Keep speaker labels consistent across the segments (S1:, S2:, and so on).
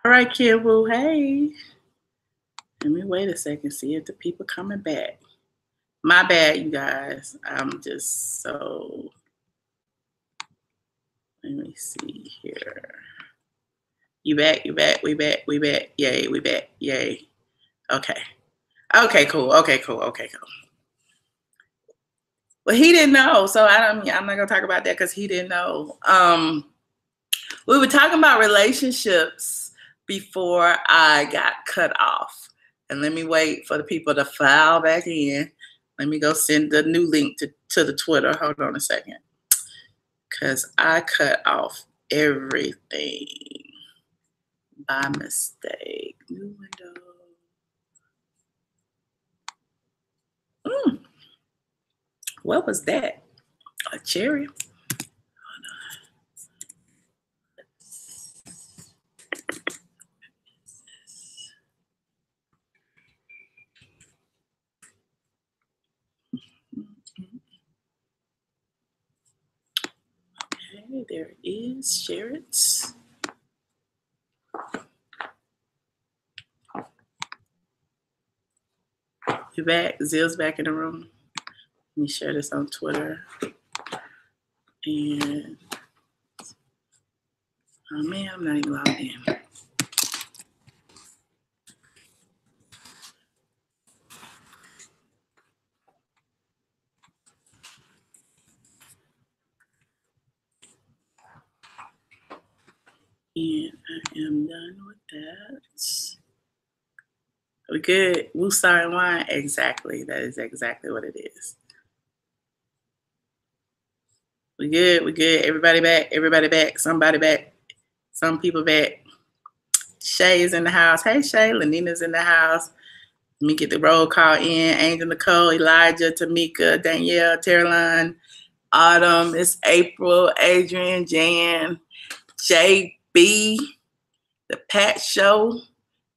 S1: All right, Kid Woo, hey. Let me wait a second, see if the people coming back. My bad, you guys. I'm just so, let me see here. You back, we back, yay, we back, yay. Okay. Okay, cool, okay, cool. Well, he didn't know, so I'm not gonna talk about that because he didn't know. We were talking about relationships before I got cut off. And let me wait for the people to file back in. Let me go send the new link to the Twitter. Hold on a second. Because I cut off everything by mistake. New window. What was that? A cherry? Okay, there it is. Share it. You back? Zill's back in the room. Let me share this on Twitter. And oh man, I'm not even logged in. And I am done with that. We good? Woostar and wine? Exactly. That is exactly what it is. We good? We good? Everybody back? Everybody back? Somebody back? Some people back? Shay is in the house. Hey, Shay. Lenina's in the house. Let me get the roll call in. Angel, Nicole, Elijah, Tamika, Danielle, Caroline, Autumn. It's April, Adrian, Jan, JB, The Pat Show,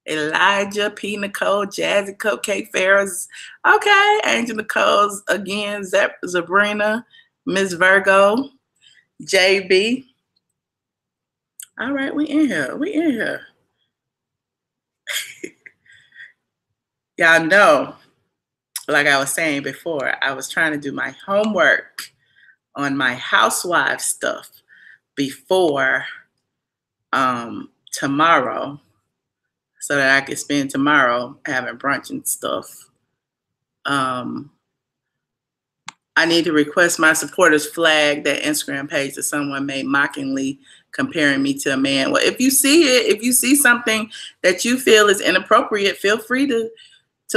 S1: Elijah, P. Nicole, Jazzy, Cupcake, Farrah's. Okay, Angel Nicole's again, Sabrina, Miss Virgo, JB. All right, we in here. We in here. Y'all know, like I was saying before, I was trying to do my homework on my housewife stuff before tomorrow so that I could spend tomorrow having brunch and stuff. I need to request my supporters flag that Instagram page that someone made mockingly comparing me to a man. Well, if you see it, if you see something that you feel is inappropriate, feel free to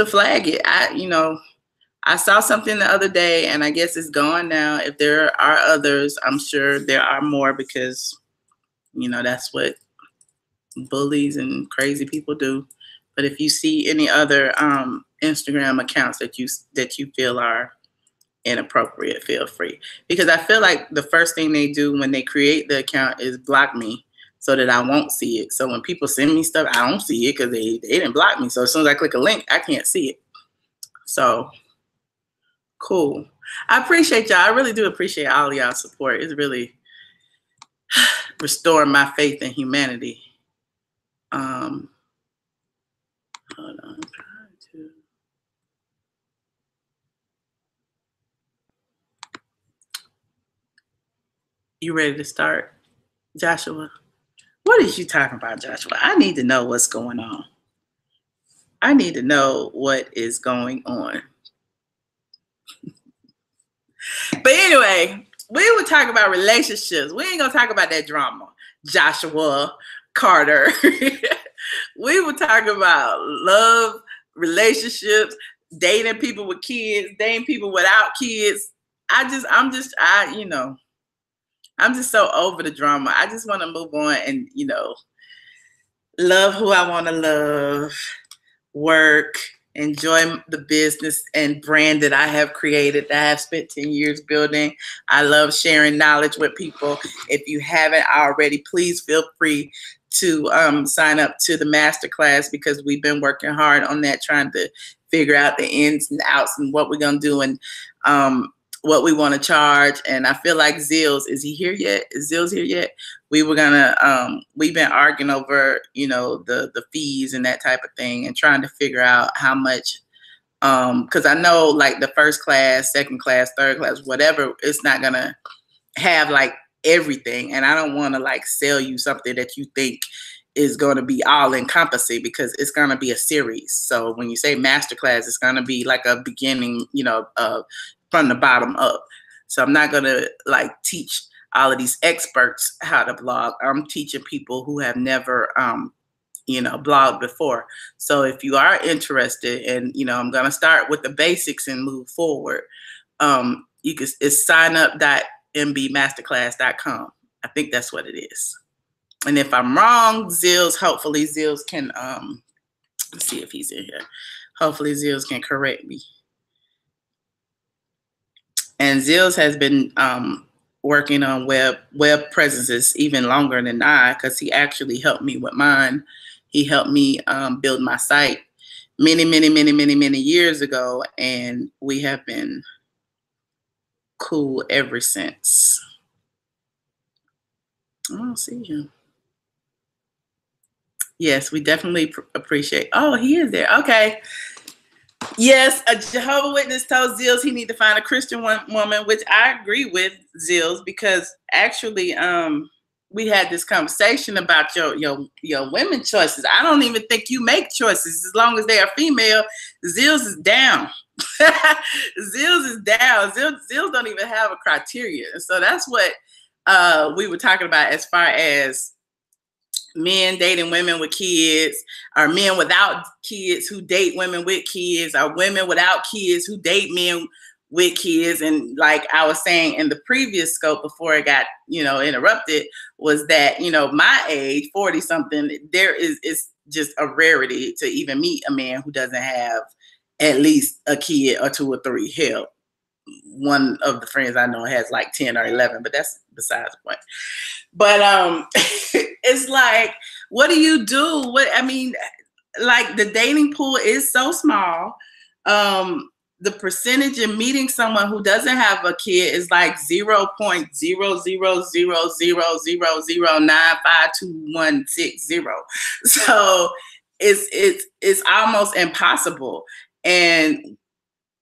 S1: flag it. I saw something the other day, and I guess it's gone now. If there are others, I'm sure there are more because, that's what bullies and crazy people do. But if you see any other Instagram accounts that you feel are inappropriate, feel free. Because I feel like the first thing they do when they create the account is block me so that I won't see it. So when people send me stuff, I don't see it because they didn't block me. So as soon as I click a link, I can't see it. So cool. I appreciate y'all. I really do appreciate all of y'all's support. It's really restoring my faith in humanity. Hold on. I'm trying to. You ready to start, Joshua? What are you talking about, Joshua? I need to know what's going on. I need to know what is going on. But anyway, we were talking about relationships. We ain't gonna talk about that drama, Joshua Carter. We were talking about love, relationships, dating people with kids, dating people without kids. I'm just so over the drama. I just want to move on and, love who I want to love, work, enjoy the business and brand that I have created, that I have spent 10 years building. I love sharing knowledge with people. If you haven't already, please feel free to sign up to the masterclass because we've been working hard on that, trying to figure out the ins and outs and what we're going to do. And what we want to charge. And I feel like Zills, is he here yet? Is Zills here yet? We were gonna we've been arguing over, you know, the fees and that type of thing, and trying to figure out how much, because I know like the first class, second class, third class, whatever, it's not gonna have like everything. And I don't want to like sell you something that you think is going to be all encompassing, because it's going to be a series. So when you say masterclass, it's going to be like a beginning, you know, from the bottom up. So I'm not going to like teach all of these experts how to blog. I'm teaching people who have never, you know, blogged before. So if you are interested, and, you know, I'm going to start with the basics and move forward. You can, it's signup.mbmasterclass.com. I think that's what it is. And if I'm wrong, Zills, hopefully Zills can, let's see if he's in here. Hopefully Zills can correct me. And Zills has been working on web presences even longer than I, because he actually helped me with mine. He helped me build my site many years ago, and we have been cool ever since. I don't see him. Yes, we definitely appreciate. Oh, he is there. Okay. Yes, a Jehovah's Witness told Zills he need to find a Christian woman, which I agree with Zills, because actually, we had this conversation about your women choices. I don't even think you make choices as long as they are female. Zills is down. Zills is down. Zills don't even have a criteria. So that's what we were talking about as far as men dating women with kids, or men without kids who date women with kids, or women without kids who date men with kids. And like I was saying in the previous scope before it got, you know, interrupted, was that, you know, my age, 40 something, it's just a rarity to even meet a man who doesn't have at least a kid or 2 or 3. Hell, one of the friends I know has like 10 or 11, but that's besides the point. But it's like, what do you do? What, I mean, like the dating pool is so small. The percentage of meeting someone who doesn't have a kid is like 0.00000095216. So it's almost impossible. And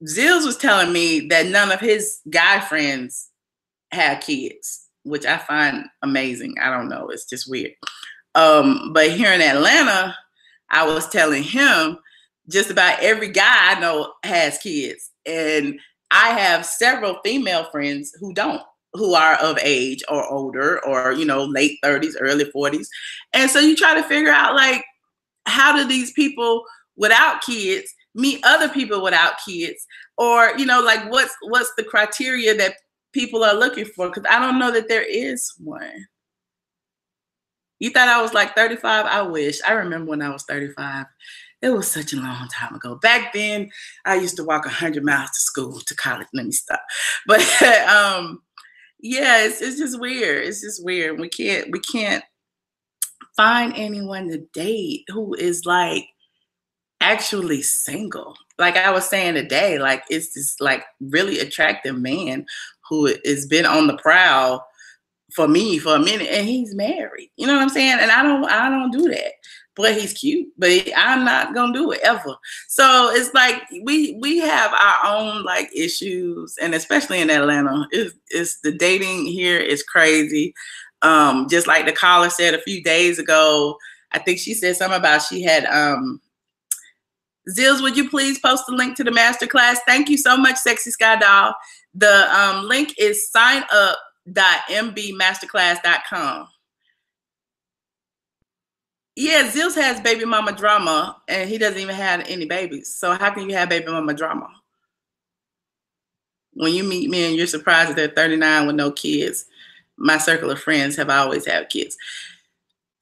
S1: Zills was telling me that none of his guy friends have kids, which I find amazing. I don't know. It's just weird. But here in Atlanta, I was telling him just about every guy I know has kids. And I have several female friends who don't, who are of age or older, or, you know, late 30s, early 40s. And so you try to figure out, like, how do these people without kids meet other people without kids? Or, you know, like what's the criteria that people are looking for? Because I don't know that there is one. You thought I was like 35? I wish. I remember when I was 35. It was such a long time ago. Back then, I used to walk 100 miles to school, to college. Let me stop. But yeah, it's just weird. It's just weird. We can't find anyone to date who is like actually single. Like I was saying today, like it's this like really attractive man who has been on the prowl for me for a minute, and he's married. You know what I'm saying? And I don't do that. But he's cute, but I'm not gonna do it ever. So it's like we have our own like issues, and especially in Atlanta, it's the dating here is crazy. Just like the caller said a few days ago, I think she said something about she had Zills, would you please post the link to the masterclass? Thank you so much, Sexy Sky Doll. The link is signup.mbmasterclass.com. Yeah, Zills has baby mama drama, and he doesn't even have any babies. So how can you have baby mama drama? When you meet me and you're surprised that they're 39 with no kids, my circle of friends have always had kids.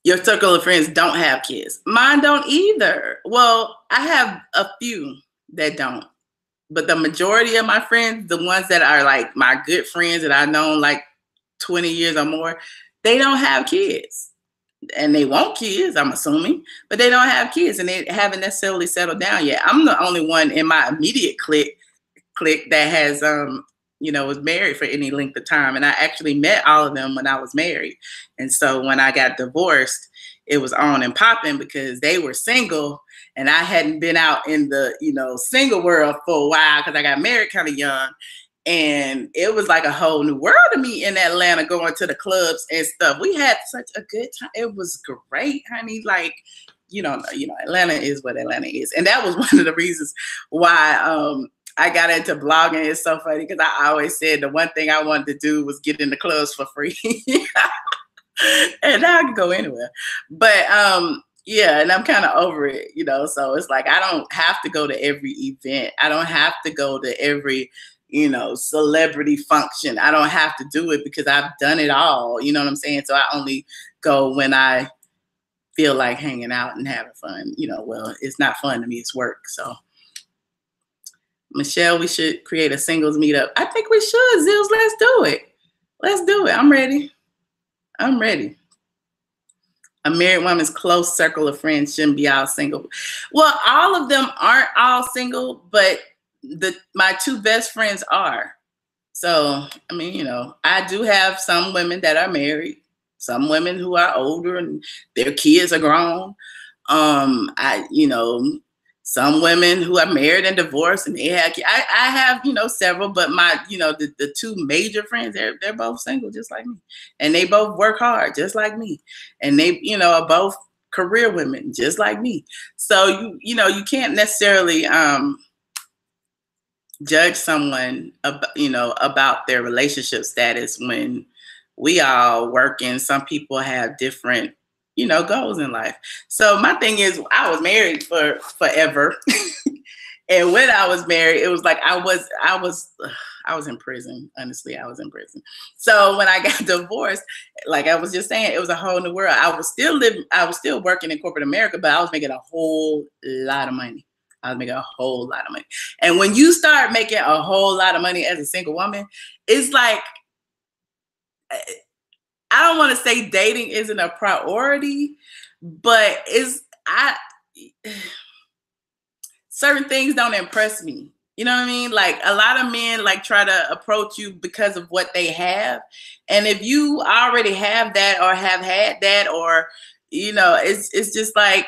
S1: Your circle of friends don't have kids. Mine don't either. Well, I have a few that don't. But the majority of my friends, the ones that are like my good friends that I've known like 20 years or more, they don't have kids. And they want kids, I'm assuming, but they don't have kids, and they haven't necessarily settled down yet. I'm the only one in my immediate clique that has, was married for any length of time. And I actually met all of them when I was married. And so when I got divorced, it was on and popping because they were single and I hadn't been out in the, single world for a while because I got married kind of young. And it was like a whole new world to me in Atlanta, going to the clubs and stuff. We had such a good time. It was great, honey. Like, Atlanta is what Atlanta is. And that was one of the reasons why I got into blogging. It's so funny because I always said the one thing I wanted to do was get in the clubs for free. And now I can go anywhere. But yeah, and I'm kind of over it, so it's like I don't have to go to every event. I don't have to go to every celebrity function. I don't have to do it because I've done it all. You know what I'm saying? So I only go when I feel like hanging out and having fun. Well, it's not fun to me, it's work. So Michelle, we should create a singles meetup. I think we should, Zills. Let's do it. Let's do it. I'm ready. I'm ready. A married woman's close circle of friends shouldn't be all single. Well, all of them aren't all single, but my two best friends are. So, I mean, I do have some women that are married, some women who are older and their kids are grown. Some women who are married and divorced and they have, I have, several, but my, the two major friends, they're both single just like me. And they both work hard just like me. And they, are both career women just like me. So, you can't necessarily judge someone, about their relationship status when we all work and some people have different goals in life. So my thing is, I was married for forever. And when I was married, it was like I was in prison. Honestly, I was in prison. So when I got divorced, like I was just saying, it was a whole new world. I was still working in corporate America, but I was making a whole lot of money. I was making a whole lot of money. And when you start making a whole lot of money as a single woman, it's like, I don't want to say dating isn't a priority, but certain things don't impress me. You know what I mean? Like a lot of men like try to approach you because of what they have. And if you already have that or have had that, or, it's just like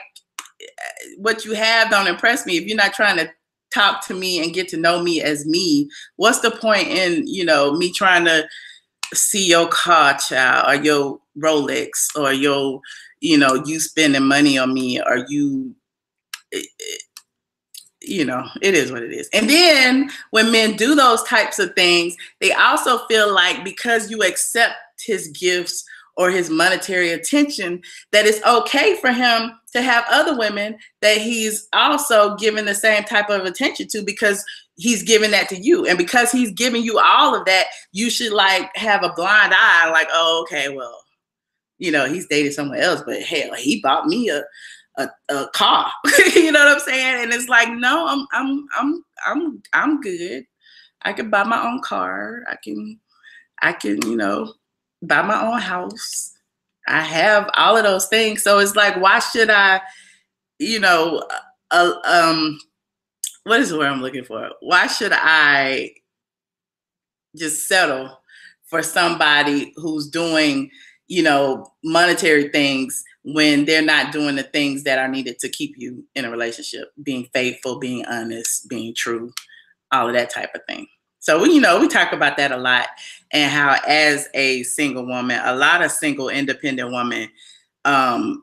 S1: what you have don't impress me. If you're not trying to talk to me and get to know me as me, what's the point in, me trying to see your car, child, or your Rolex, or your, you spending money on me, or you, it is what it is. And then when men do those types of things, they also feel like because you accept his gifts or his monetary attention, that it's okay for him to have other women that he's also giving the same type of attention to because he's giving that to you. And because he's giving you all of that, you should like have a blind eye, like, oh, okay, well, he's dated someone else, but hell, he bought me a car. You know what I'm saying? And it's like, no, I'm good. I can buy my own car. I can, buy my own house. I have all of those things. So it's like, why should I, what is the word I'm looking for? Why should I just settle for somebody who's doing, monetary things when they're not doing the things that are needed to keep you in a relationship, being faithful, being honest, being true, all of that type of thing. So, we talk about that a lot, and how as a single woman, a lot of single independent women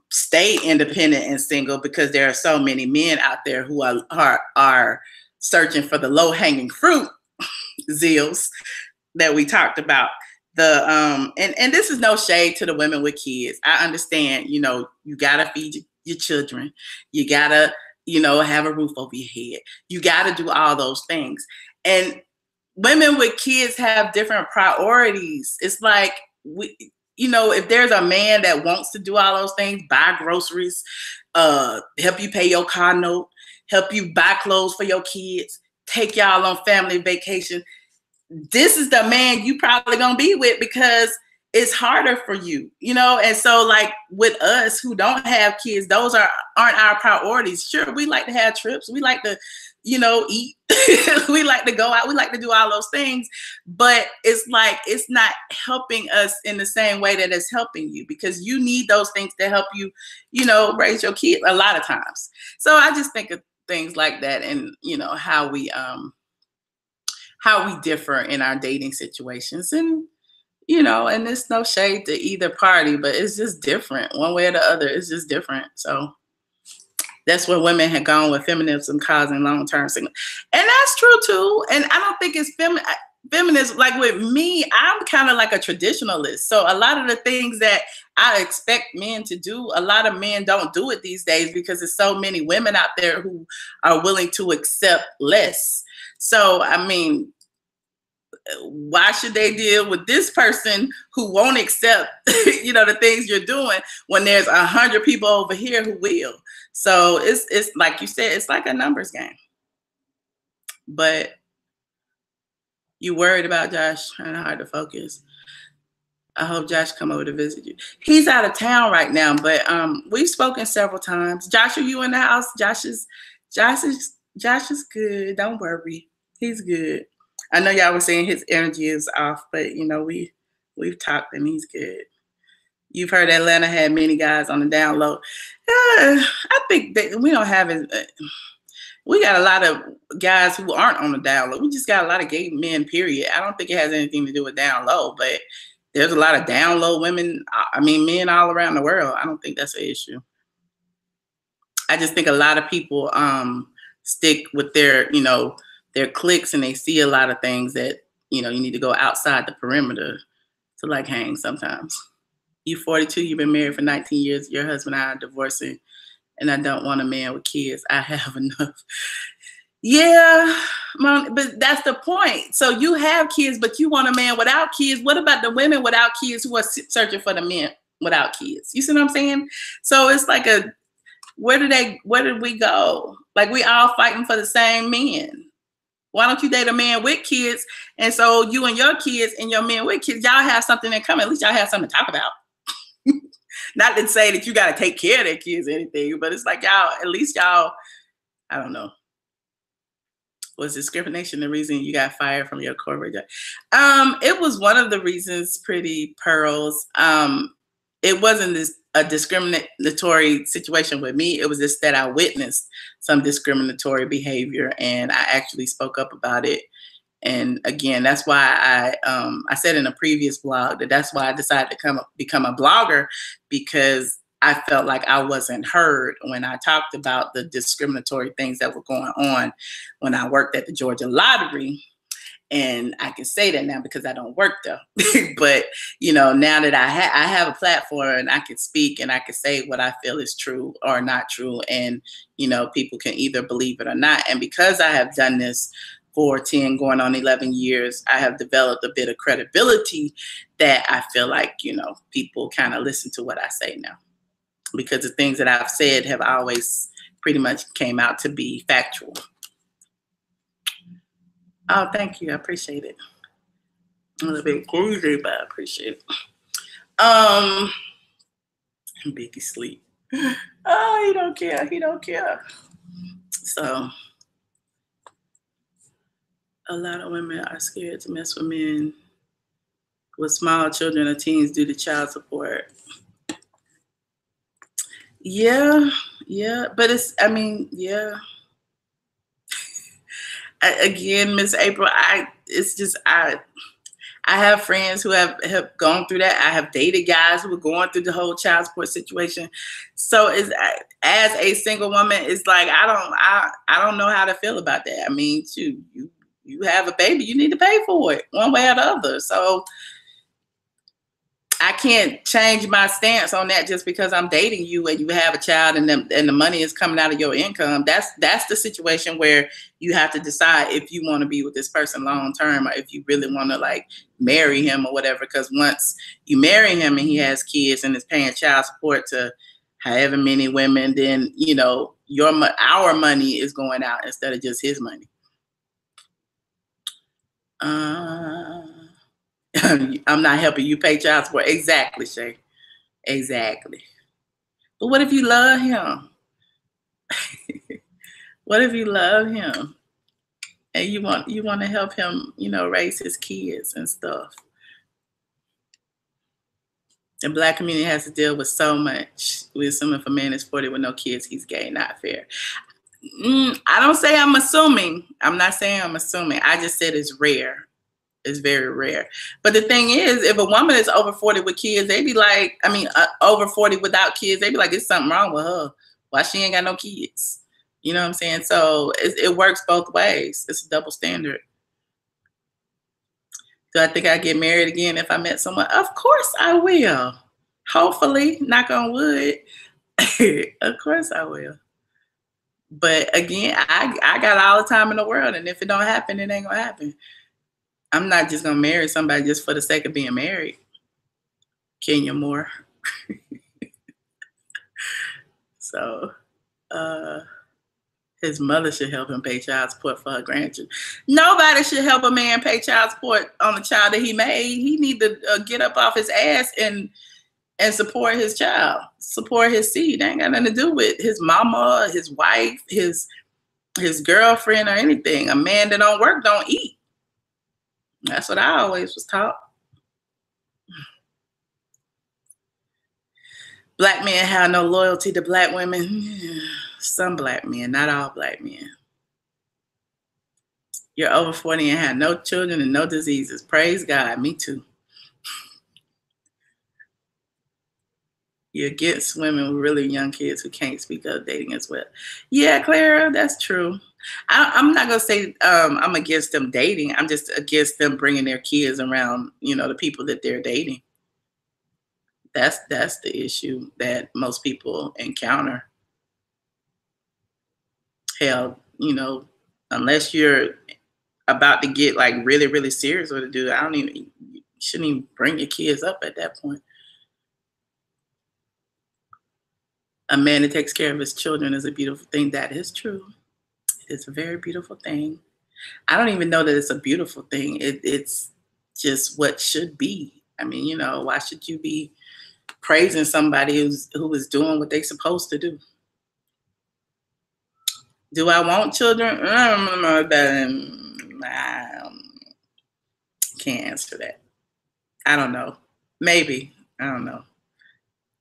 S1: stay independent and single because there are so many men out there who are searching for the low-hanging fruit, Zills, that we talked about. And this is no shade to the women with kids. I understand, you gotta feed your children. You gotta, have a roof over your head. You gotta do all those things. And women with kids have different priorities. It's like, if there's a man that wants to do all those things, buy groceries, help you pay your car note, help you buy clothes for your kids, take y'all on family vacation, this is the man you probably gonna be with because it's harder for you, you know? And so like with us who don't have kids, those aren't our priorities. Sure, we like to have trips. We like to, you know, eat. We like to go out. We like to do all those things. But it's like, it's not helping us in the same way that it's helping you, because you need those things to help you, you know, raise your kid a lot of times. So I just think of things like that, and, you know, how we differ in our dating situations. And, you know, and there's no shade to either party, but it's just different. One way or the other, it's just different. So that's where women had gone with feminism causing long-term sickness. And that's true too. And I don't think it's feminism. Like with me, I'm kind of like a traditionalist. So a lot of the things that I expect men to do, a lot of men don't do it these days, because there's so many women out there who are willing to accept less. So, I mean, why should they deal with this person who won't accept, you know, the things you're doing, when there's 100 people over here who will? So it's like you said, it's like a numbers game. But you worried about Josh, trying hard to focus. I hope Josh come over to visit you. He's out of town right now, but we've spoken several times. Josh, are you in the house? Josh is good. Don't worry, he's good. I know y'all were saying his energy is off, but you know, we've talked and he's good. You've heard Atlanta had many guys on the down low. I think that we don't have it. We got a lot of guys who aren't on the down low. We just got a lot of gay men, period. I don't think it has anything to do with down low, but there's a lot of down low women. I mean, men all around the world. I don't think that's an issue. I just think a lot of people stick with their, you know, their cliques, and they see a lot of things that, you know, you need to go outside the perimeter to like hang sometimes. You 42, you've been married for 19 years. Your husband and I are divorcing, and I don't want a man with kids. I have enough. Yeah, Mom, but that's the point. So you have kids, but you want a man without kids. What about the women without kids who are searching for the men without kids? You see what I'm saying? So it's like where did we go? Like, we all fighting for the same men. Why don't you date a man with kids? And so you and your kids and your men with kids, y'all have something in common. At least y'all have something to talk about. Not to say that you got to take care of their kids or anything, but it's like y'all, at least y'all, I don't know. Was discrimination the reason you got fired from your corporate job? It was one of the reasons, Pretty Pearls. It wasn't a discriminatory situation with me. It was just that I witnessed some discriminatory behavior, and I actually spoke up about it. And again, that's why I said in a previous blog that's why I decided to become a blogger, because I felt like I wasn't heard when I talked about the discriminatory things that were going on when I worked at the Georgia Lottery. And I can say that now because I don't work there. But, you know, now that I have a platform, and I can speak and I can say what I feel is true or not true. And, you know, people can either believe it or not. And because I have done this for 10 going on 11 years, I have developed a bit of credibility that I feel like, you know, people kind of listen to what I say now, because the things that I've said have always pretty much came out to be factual. Oh, thank you. I appreciate it. A little bit crazy, but I appreciate it. Biggie sleep. Oh, he don't care. He don't care. So a lot of women are scared to mess with men with small children or teens due to child support. Yeah. But yeah. Again, Miss April, I have friends who have gone through that. I have dated guys who are going through the whole child support situation. So as a single woman, it's like I don't know how to feel about that. I mean, you have a baby, you need to pay for it one way or the other. So I can't change my stance on that just because I'm dating you and you have a child and the money is coming out of your income. That's the situation where you have to decide if you want to be with this person long term, or if you really want to like marry him or whatever. Because once you marry him and he has kids and is paying child support to however many women, then, you know, our money is going out instead of just his money. I'm not helping you pay child support. Exactly, Shay. Exactly. But what if you love him? What if you love him and you want to help him, raise his kids and stuff? The Black community has to deal with so much. We assume if a man is 40 with no kids, he's gay. Not fair. I don't say I'm assuming. I'm not saying I'm assuming. I just said it's rare. It's very rare. But the thing is, if a woman is over 40 with kids, they be like, over 40 without kids, they be like, it's something wrong with her. Why she ain't got no kids? You know what I'm saying? So it works both ways. It's a double standard. Do I think I'd get married again if I met someone? Of course I will. Hopefully, knock on wood. Of course I will. But again, I got all the time in the world, and if it don't happen, it ain't gonna happen. I'm not just gonna marry somebody just for the sake of being married. Kenya Moore. So, his mother should help him pay child support for her grandchildren. Nobody should help a man pay child support on the child that he made. He need to get up off his ass and support his child, support his seed. That ain't got nothing to do with his mama, his wife, his girlfriend, or anything. A man that don't work don't eat. That's what I always was taught. Black men have no loyalty to black women. Some black men, not all black men. You're over 40 and have no children and no diseases. Praise God. Me too. You're against women with really young kids who can't speak of dating as well. Yeah, Clara, that's true. I'm not going to say I'm against them dating. I'm just against them bringing their kids around, the people that they're dating. That's the issue that most people encounter. Hell, unless you're about to get like really, really serious with a dude, you shouldn't even bring your kids up at that point. A man that takes care of his children is a beautiful thing. That is true. It's a very beautiful thing. I don't even know that it's a beautiful thing. It's just what should be. Why should you be praising somebody who is doing what they're supposed to do? Do I want children? I can't answer that. I don't know. Maybe. I don't know.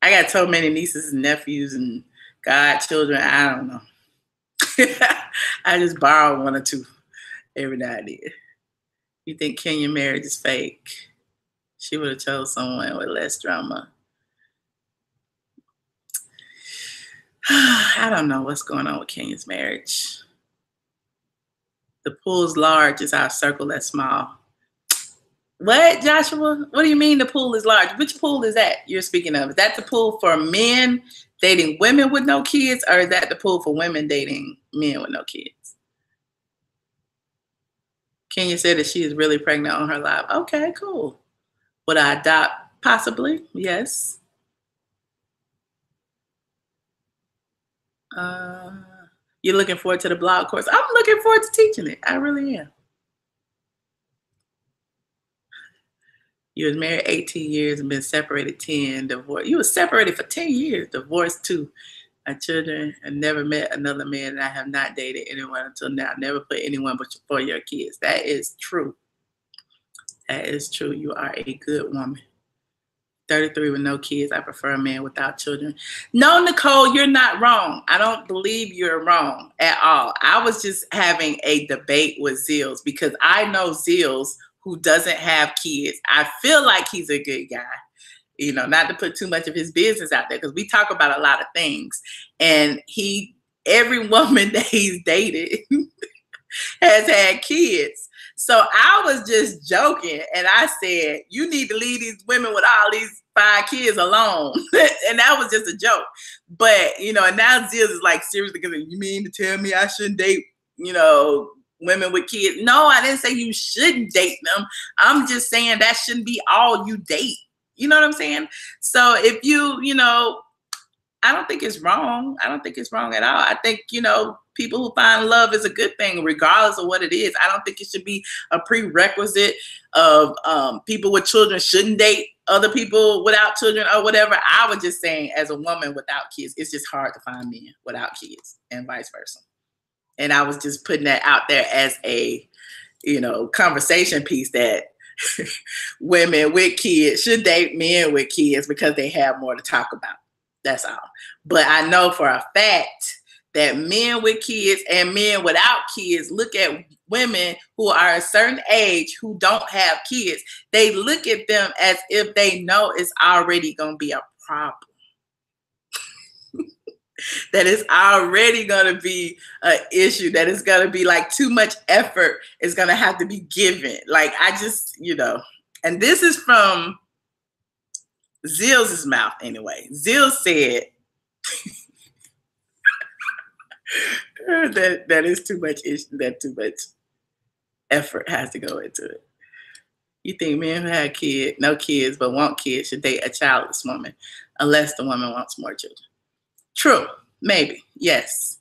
S1: I got so many nieces and nephews and godchildren. I don't know. I just borrow one or two every now and then. You think Kenya marriage is fake? She would have chose someone with less drama. I don't know what's going on with Kenya's marriage. The pool's large, is our circle that's small. What, Joshua? What do you mean the pool is large? Which pool is that you're speaking of? Is that the pool for men dating women with no kids, or is that the pool for women dating men with no kids? Kenya said that she is really pregnant on her live. Okay, cool. Would I adopt? Possibly, yes. You're looking forward to the blog course. I'm looking forward to teaching it. I really am. You was married 18 years and been separated 10, divorced. You was separated for 10 years, divorced 2. My children have never met another man, and I have not dated anyone until now. Never put anyone but for your kids. That is true. That is true. You are a good woman. 33 with no kids. I prefer a man without children. No, Nicole, you're not wrong. I don't believe you're wrong at all. I was just having a debate with Zills because I know Zills who doesn't have kids. I feel like he's a good guy, not to put too much of his business out there because we talk about a lot of things. And every woman that he's dated has had kids. So I was just joking. And I said, you need to leave these women with all these 5 kids alone. And that was just a joke. But, and now Zills is like, seriously, because you mean to tell me I shouldn't date, women with kids? No, I didn't say you shouldn't date them. I'm just saying that shouldn't be all you date. You know what I'm saying? So if I don't think it's wrong. I don't think it's wrong at all. I think, people who find love is a good thing, regardless of what it is. I don't think it should be a prerequisite of people with children shouldn't date other people without children or whatever. I was just saying, as a woman without kids, it's just hard to find men without kids and vice versa. And I was just putting that out there as a, conversation piece that women with kids should date men with kids because they have more to talk about. That's all. But I know for a fact that men with kids and men without kids look at women who are a certain age who don't have kids. They look at them as if they know it's already going to be a problem. That it's already going to be an issue, that it's going to be like too much effort is going to have to be given. Like, I just, and this is from Zill's mouth anyway. Zill said that is too much issue, that too much effort has to go into it. You think men who have no kids, but want kids should date a childless woman unless the woman wants more children. True. Maybe. Yes.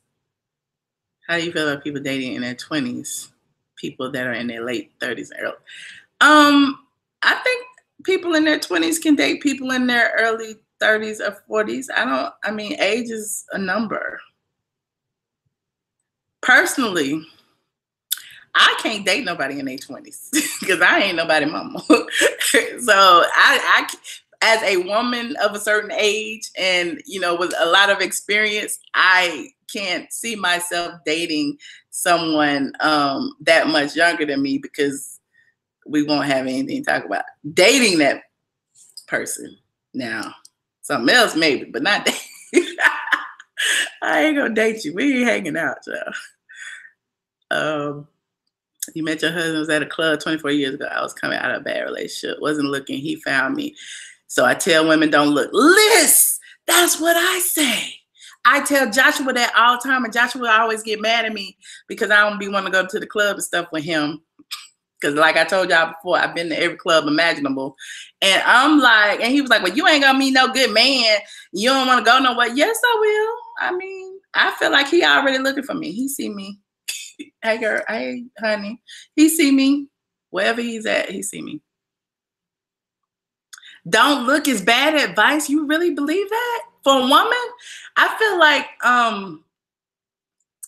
S1: How do you feel about people dating in their 20s? People that are in their late 30s and early. I think people in their 20s can date people in their early 30s or 40s. Age is a number. Personally, I can't date nobody in their 20s because I ain't nobody mama. So I as a woman of a certain age and, with a lot of experience, I can't see myself dating someone that much younger than me because we won't have anything to talk about. Dating that person now, something else maybe, but not dating. I ain't gonna date you. We ain't hanging out, y'all. You met your husband was at a club 24 years ago. I was coming out of a bad relationship. Wasn't looking. He found me. So I tell women, don't look. Liz, that's what I say. I tell Joshua that all the time, and Joshua always get mad at me because I don't be wanting to go to the club and stuff with him. Because like I told y'all before, I've been to every club imaginable. And I'm like, and he was like, well, you ain't gonna meet no good man. You don't want to go nowhere. Yes, I will. I feel like he already looking for me. He see me. Hey, girl. Hey, honey. He see me. Wherever he's at, he see me. Don't look is bad advice. You really believe that? For a woman? I feel like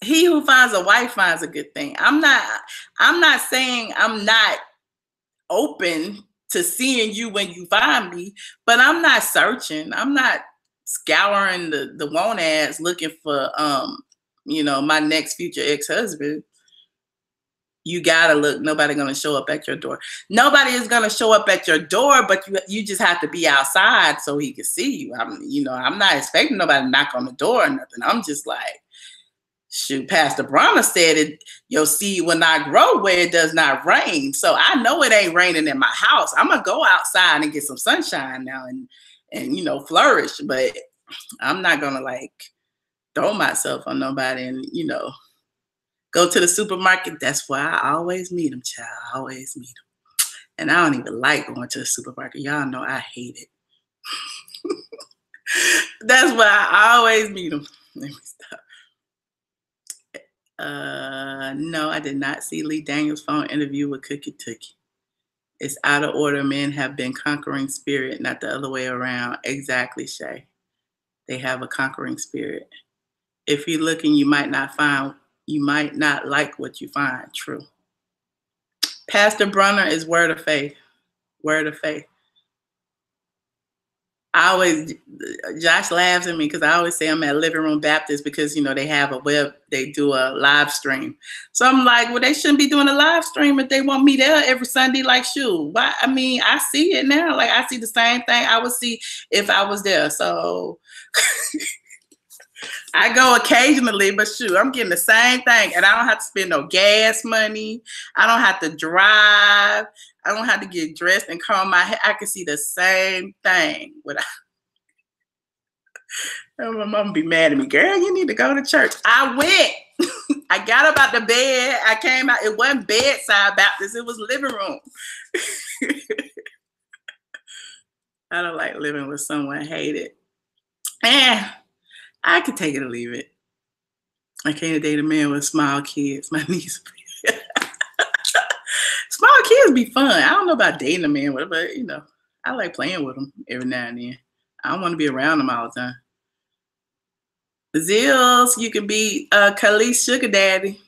S1: he who finds a wife finds a good thing. I'm not saying I'm not open to seeing you when you find me, but I'm not searching. I'm not scouring the want ads looking for my next future ex-husband. You gotta look. Nobody gonna show up at your door. Nobody is gonna show up at your door, but you just have to be outside so he can see you. I'm not expecting nobody to knock on the door or nothing. I'm just like, shoot, Pastor Bronner said it, your seed will not grow where it does not rain. So I know it ain't raining in my house. I'm gonna go outside and get some sunshine now and flourish. But I'm not gonna like throw myself on nobody and go to the supermarket. That's why I always meet them, child. I always meet them. And I don't even like going to the supermarket. Y'all know I hate it. That's why I always meet them. Let me stop. No, I did not see Lee Daniels' phone interview with Cookie Tookie. It's out of order. Men have been conquering spirit, not the other way around. Exactly, Shay. They have a conquering spirit. If you're looking, you might not like what you find. True. Pastor Brunner is word of faith. Word of faith. Josh laughs at me because I always say I'm at Living Room Baptist because, they have they do a live stream. So I'm like, well, they shouldn't be doing a live stream if they want me there every Sunday. Like, shoot, why? I see it now. Like, I see the same thing I would see if I was there. So I go occasionally, but shoot, I'm getting the same thing. And I don't have to spend no gas money. I don't have to drive. I don't have to get dressed and comb my hair. I can see the same thing. My mom be mad at me. Girl, you need to go to church. I went. I got up out the bed. I came out. It wasn't bedside Baptist. It was living room. I don't like living with someone hated. I could take it or leave it. I can't date a man with small kids. My niece. Small kids be fun. I don't know about dating a man with, but you know, I like playing with them every now and then. I don't want to be around them all the time. Zills, you can be Khalees sugar daddy.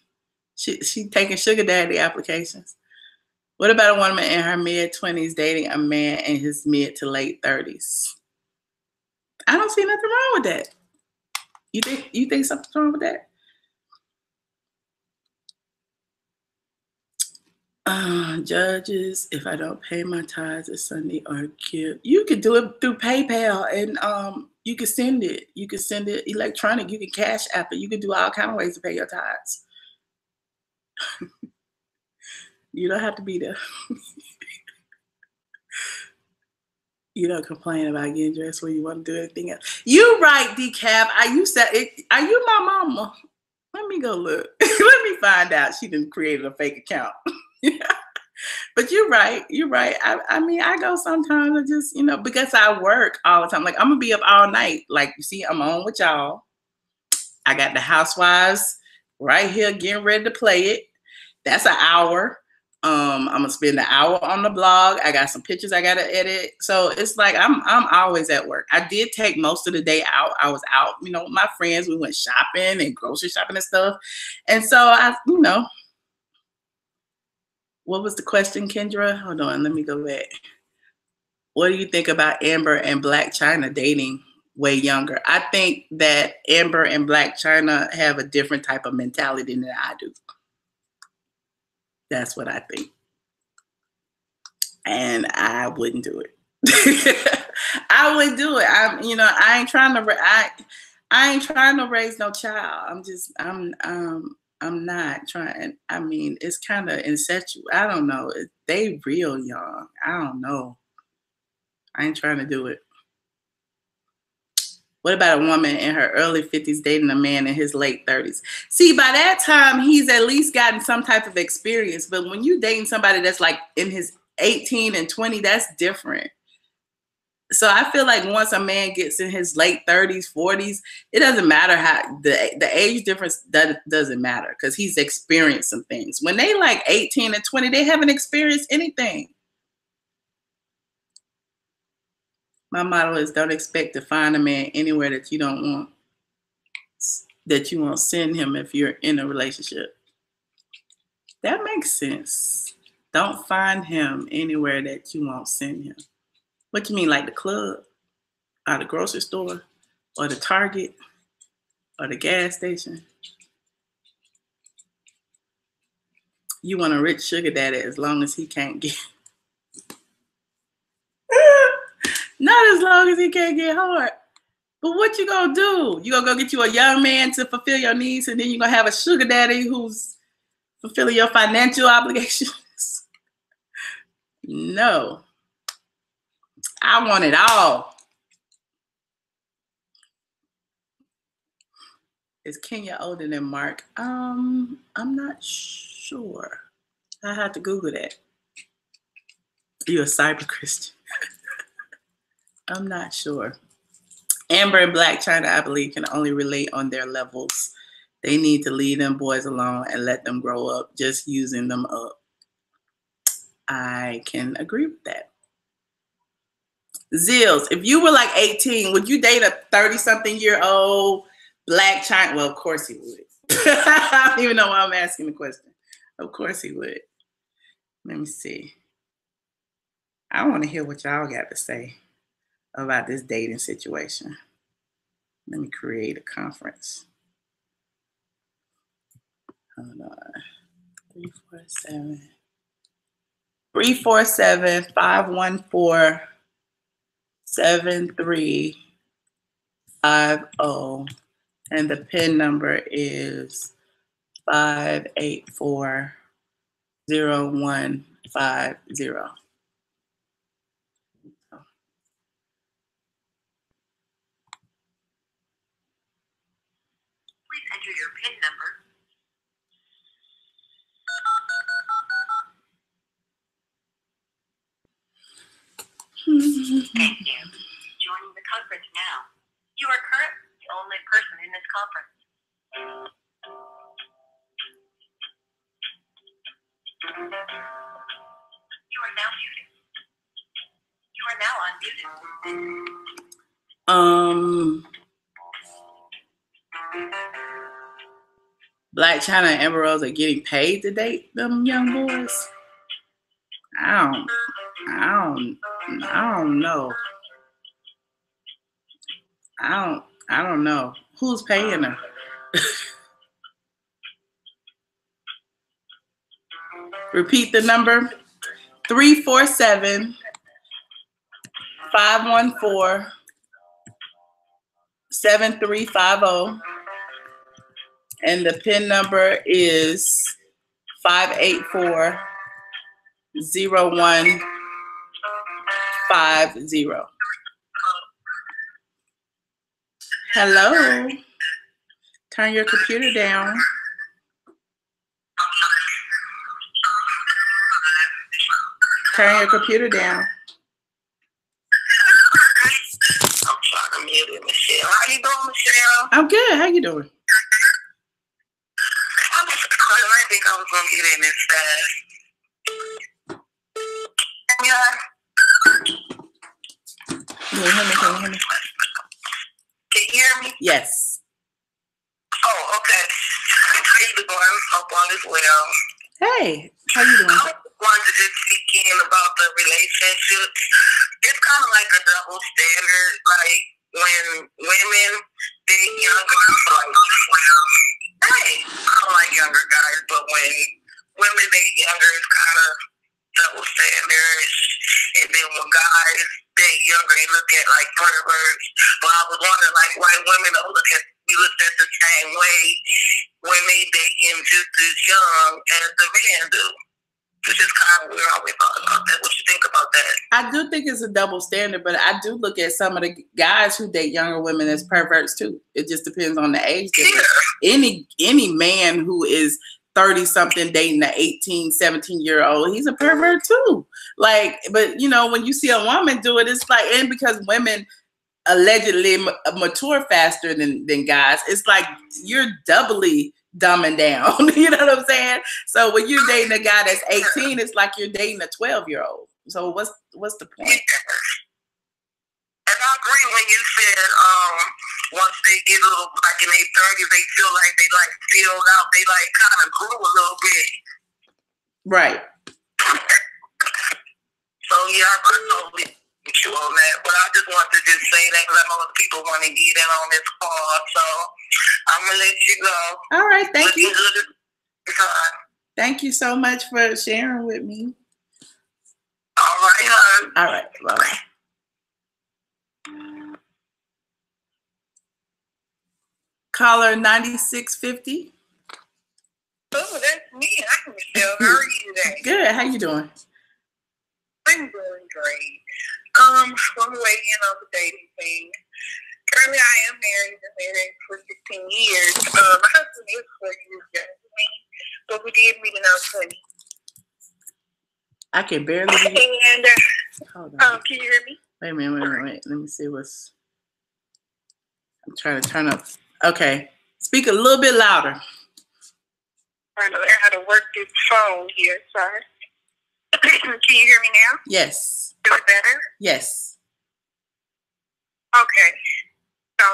S1: She taking sugar daddy applications. What about a woman in her mid-20s dating a man in his mid to late 30s? I don't see nothing wrong with that. You think something's wrong with that? Judges, if I don't pay my tithes this Sunday or give, you could do it through PayPal and you can send it. You can send it electronic. You can cash app it. You can do all kind of ways to pay your tithes. You don't have to be there. You don't complain about getting dressed when you want to do anything else. You right, Decaf. Are you my mama? Let me go look. Let me find out. She didn't create a fake account. But you're right. You're right. I mean, I go sometimes. I just, you know, because I work all the time. Like, I'm going to be up all night. Like, you see, I'm on with y'all. I got the housewives right here getting ready to play it. That's an hour. I'm going to spend an hour on the blog. I got some pictures I got to edit. So it's like I'm always at work. I did take most of the day out. I was out, you know, with my friends. We went shopping and grocery shopping and stuff. And so I, you know, what was the question, Kendra? Hold on, let me go back. What do you think about Amber and Black China dating way younger? I think that Amber and Black China have a different type of mentality than I do. That's what I think. And I wouldn't do it. I wouldn't do it. I ain't trying to raise no child. I'm not trying. I mean, it's kind of incestuous. I don't know. They real young. I don't know. I ain't trying to do it. What about a woman in her early 50s dating a man in his late 30s? See, by that time, he's at least gotten some type of experience. But when you dating somebody that's like in his 18 and 20, that's different. So I feel like once a man gets in his late 30s, 40s, it doesn't matter how the age difference doesn't matter because he's experienced some things. When they like 18 and 20, they haven't experienced anything. My motto is don't expect to find a man anywhere that you don't want, that you won't send him if you're in a relationship. That makes sense. Don't find him anywhere that you won't send him. What you mean, like the club, or the grocery store, or the Target, or the gas station? You want a rich sugar daddy as long as he can't get. Not as long as he can't get hard. But what you gonna do? You gonna go get you a young man to fulfill your needs, and then you're gonna have a sugar daddy who's fulfilling your financial obligations? No. I want it all. Is Kenya older than Mark? I'm not sure. I have to Google that. You're a cyber Christian. I'm not sure. Amber and Black China, I believe, can only relate on their levels. They need to leave them boys alone and let them grow up, just using them up. I can agree with that. Zills, if you were like 18, would you date a 30-something-year-old Black China? Well, of course he would. I don't even know why I'm asking the question. Of course he would. Let me see. I want to hear what y'all got to say about this dating situation. Let me create a conference. Hold on. 347-514-7350. And the PIN number is 584-0150.
S2: Please enter your PIN number. Thank you. Joining the conference now. You are currently the only person in this conference.
S1: Black China and Amber Rose are getting paid to date them young boys. I don't know. I don't know. Who's paying her? Repeat the number. 347-514-7350. And the PIN number is 584-0150. Hello. Turn your computer down. Turn your computer down.
S2: I'm trying to mute it, Michelle. How you doing, Michelle?
S1: I'm good. How you doing?
S2: I think I was going to get in this fast. Yeah.
S1: Can you hear me?
S2: Can you hear me?
S1: Yes.
S2: Oh, okay. How you doing? Hope all is well.
S1: Hey, how you doing?
S2: I wanted to just speak in about the relationships. It's kind of like a double standard. Like when women date younger, hey, I don't like younger guys, but when women date younger, it's kind of double standards. And then when guys date younger, they look at like perverts. But I was wondering, like, why women don't look at be looked at the same way when they dating just as young as the men do. Which is kind of weird. I always thought about that. What you think about that?
S1: I do think it's a double standard, but I do look at some of the guys who date younger women as perverts too. It just depends on the age difference. Yeah. Any man who is 30-something dating an 18, 17-year-old, he's a pervert too. Like, but you know, when you see a woman do it, it's like, and because women allegedly mature faster than guys, it's like you're doubly dumbing down. You know what I'm saying? So when you're dating a guy that's 18, it's like you're dating a 12-year-old. So what's the point?
S2: Yeah. And I agree when you said once they get a little like in their 30s, they feel like they like filled out, they like kind of grew a little bit.
S1: Right.
S2: So yeah, I totally with you on that. But I just want to just say that because I know other people want to get in on this call. So I'm gonna let you go.
S1: All right, thank you.
S2: Good.
S1: Thank you so much for sharing with me.
S2: All right, hon.
S1: All right, bye-bye. Caller 9650.
S2: Oh, that's me. I'm Michelle. How are you today?
S1: Good. How you doing?
S2: I'm doing great. I'm waiting on the dating thing. Currently, I am married. Been married for 16 years. My husband is 4 years younger than me, but we did meet when I was 20.
S1: I can barely hear you.
S2: And
S1: hold on.
S2: Can you hear me?
S1: Wait a minute. Let me see what's. I'm trying to turn up. Okay, speak a little bit louder.
S2: Trying to learn how to work this phone here. Sorry. Can you hear me now?
S1: Yes.
S2: Is it better?
S1: Yes.
S2: Okay. So,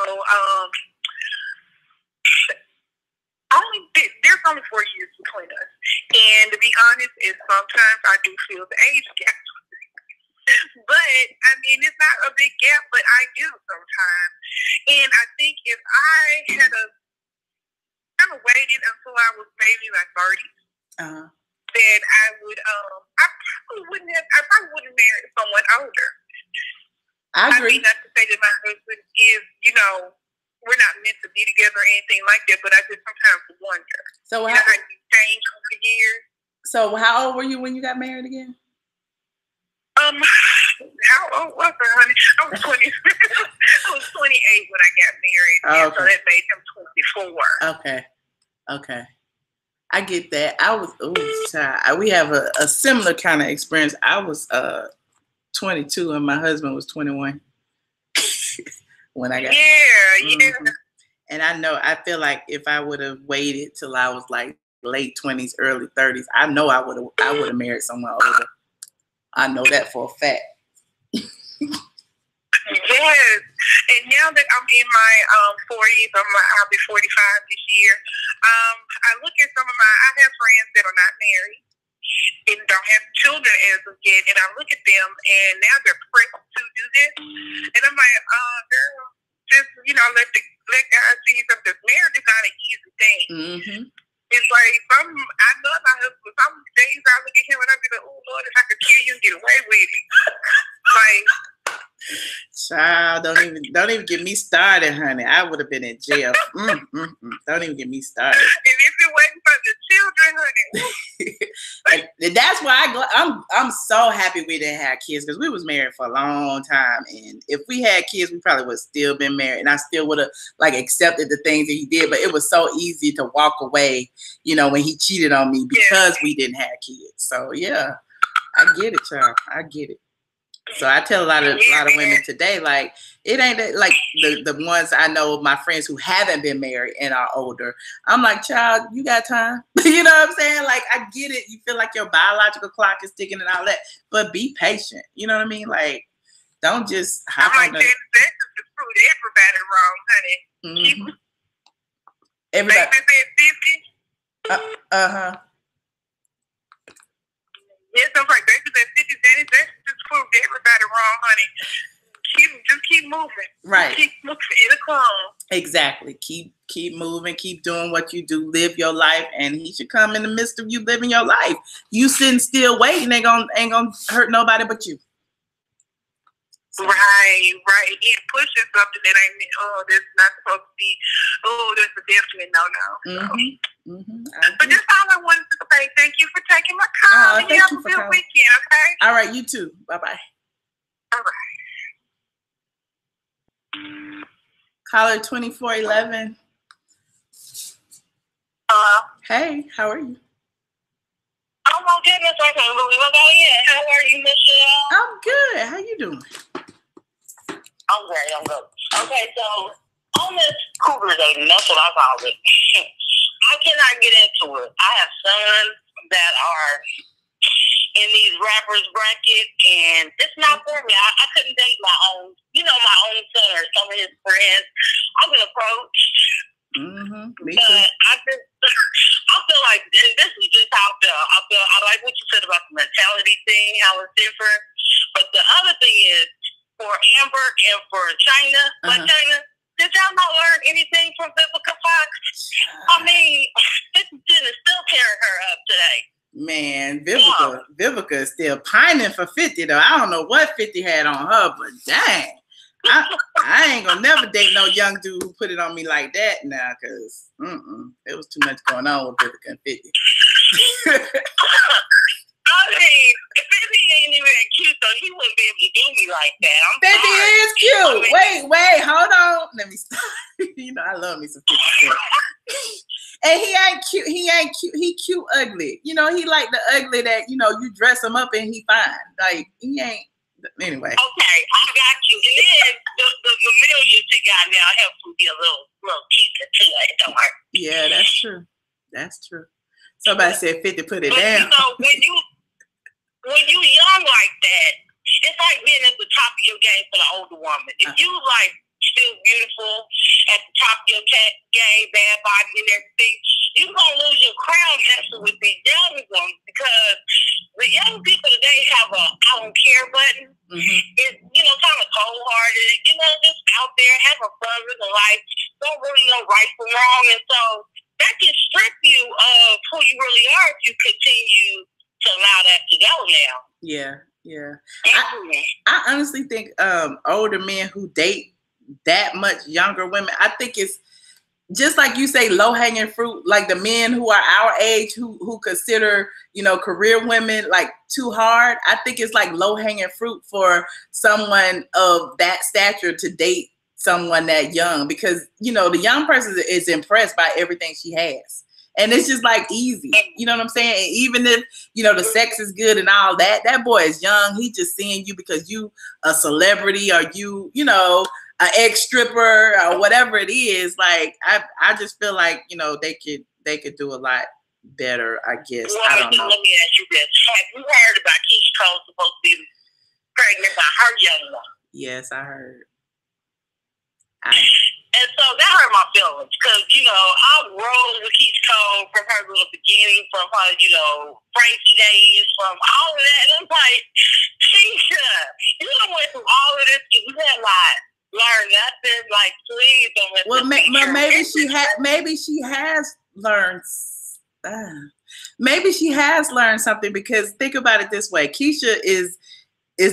S2: there's only 4 years between us. And to be honest, sometimes I do feel the age gap. But, I mean, it's not a big gap, but I do sometimes. And I think if I had kind of waited until I was maybe like 30, then I would, I probably wouldn't marry someone older.
S1: I agree.
S2: I mean, not to say that my husband is, we're not meant to be together or anything like that, but I just sometimes wonder.
S1: So
S2: how you change over the years.
S1: So how old were you when you got married again?
S2: How old was I, honey? I was 20. I was 28 when I got married.
S1: Oh, okay.
S2: So that made him 24.
S1: Okay. I get that. We have a similar kind of experience. I was 22 and my husband was 21 when I got married.
S2: Yeah.
S1: And I feel like if I would have waited till I was like late 20s, early 30s, I know I would have married someone older. I know that for a fact.
S2: Yes, and now that I'm in my 40s, I'll be 45 this year. I look at I have friends that are not married and don't have children as of yet, and I look at them, and now they're pressed to do this, and I'm like, girl, just let God see something. Marriage is not an easy thing.
S1: Mm-hmm.
S2: It's like I love my husband. Some days I look at him and I be like, oh Lord, if I could kill you and get away with it, like.
S1: Child, don't even get me started, honey. I would have been in jail. Don't even get me started.
S2: And if it wasn't for the children, honey.
S1: And that's why I'm so happy we didn't have kids, because we was married for a long time, and if we had kids, we probably would have still been married, and I still would have accepted the things that he did. But it was so easy to walk away, when he cheated on me because we didn't have kids. So yeah, I get it, child. I get it. So I tell a lot of women today, like, it ain't that, like the ones I know, my friends who haven't been married and are older. I'm like, child, you got time. You know what I'm saying? Like, I get it. You feel like your biological clock is ticking and all that, but be patient. You know what I mean? Like, don't just hop on the.
S2: That's just to prove everybody wrong, honey.
S1: Mm-hmm. Everybody.
S2: Said 50. Yes, I'm right. That's 50. That's just proved everybody wrong, honey. Just keep moving.
S1: Right.
S2: Keep moving. It'll come.
S1: Exactly. Keep moving. Keep doing what you do. Live your life, and he should come in the midst of you living your life. You sitting still waiting ain't gonna hurt nobody but you.
S2: So. Right. And pushing something that ain't. That's not supposed to be. That's a definite no. But that's all I wanted to say. Thank you for taking my call. And you have a good weekend, okay?
S1: All right, you too. Bye-bye.
S2: All right.
S1: Caller 2411.
S2: Hello.
S1: Hey, how are you?
S2: Oh my goodness, I can't believe I got in. How are you, Michelle?
S1: I'm good. How you doing?
S2: I'm great. I'm good. Okay, so on this Cougar dating, that's what I call it. I cannot get into it. I have sons that are in these rappers bracket, and it's not for me. I couldn't date my own son or some of his friends. I've been approached,
S1: Me too.
S2: but I feel like, and this is just how I feel. I like what you said about the mentality thing, how it's different. But the other thing is, for Amber and for China, China, did y'all not learn anything from Vivica Fox? I mean, 50 Cent is still tearing her up today.
S1: Man, Vivica is still pining for 50 though. I don't know what 50 had on her, but dang. I ain't gonna never date no young dude who put it on me like that now, because there was too much going on with Vivica and 50.
S2: I mean, 50 ain't even that cute, so he wouldn't be able to do me like that.
S1: 50 is cute. Wait, hold on. Let me stop. I love me some 50 Cent. And he ain't cute. He cute ugly. He like the ugly that, you dress him up and he fine. Like, he ain't. Anyway.
S2: Okay, I got you. And then the millions he got now helps him be a little cuter too. It don't hurt.
S1: Yeah, that's true. Somebody said 50 put it down.
S2: When you young like that, it's like being at the top of your game for the older woman. If you like still beautiful at the top of your game, bad body and everything, you're gonna lose your crown messing with the young ones, because the young people today have a I don't care button. It's kind of cold hearted, just out there having fun with the life, don't really know right from wrong, and so that can strip you of who you really are if you continue to allow that to go now.
S1: Yeah. I honestly think older men who date that much younger women, I think it's just like you say, low-hanging fruit, like the men who are our age who consider, career women like too hard. I think it's like low-hanging fruit for someone of that stature to date someone that young, because, the young person is impressed by everything she has. And it's just like easy. You know what I'm saying? And even if, the sex is good and all that, that boy is young. He just seeing you because you a celebrity or you, an ex-stripper or whatever it is. Like, I just feel like, they could do a lot better, I guess.
S2: Well,
S1: I don't know.
S2: Let me ask you this. Have you heard about Keisha Cole supposed to be pregnant by her young one?
S1: Yes, I heard.
S2: And so that hurt my feelings because, you know, I rolled with Keisha Cole from her little beginning, from her, you know, Frankie days, from all of that. And I'm like, Keisha, you done went through all of this. You have not learned nothing. Like, please don't let
S1: well, maybe she has learned. Maybe she has learned something, because think about it this way: Keisha is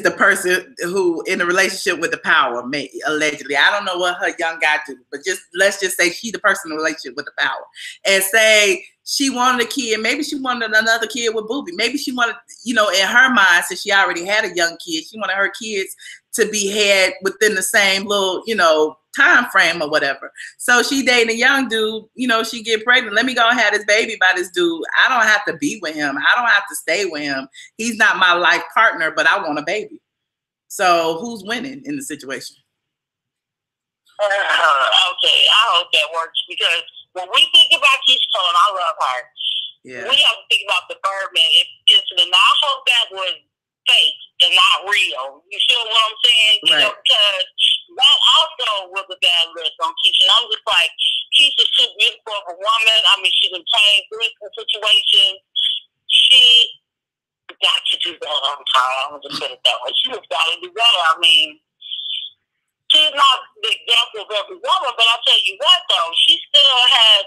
S1: the person who in a relationship with the power, allegedly. I don't know what her young guy do, but let's just say she the person in a relationship with the power. And say she wanted a kid. Maybe she wanted another kid with Booby. Maybe she wanted, you know, in her mind, since she already had a young kid, she wanted her kids to be had within the same little, you know, time frame or whatever. So she dating a young dude, you know, she get pregnant. Let me go and have this baby by this dude. I don't have to be with him. I don't have to stay with him. He's not my life partner, but I want a baby. So who's winning in the situation?
S2: Okay, I hope that works, because when we think about Keisha Cole, and I love her, we have to think about the Birdman incident. Now, I hope that was fake and not real. You feel what I'm saying? You know, because that also was a bad list on Keisha. And I'm just like, Keisha's too beautiful of a woman. I mean, she can change through situations. She got to do better. I'm sorry, I'm just put it that way. She just got to do better. I mean, she's not the example of every woman, but I'll tell you what, though, she still has,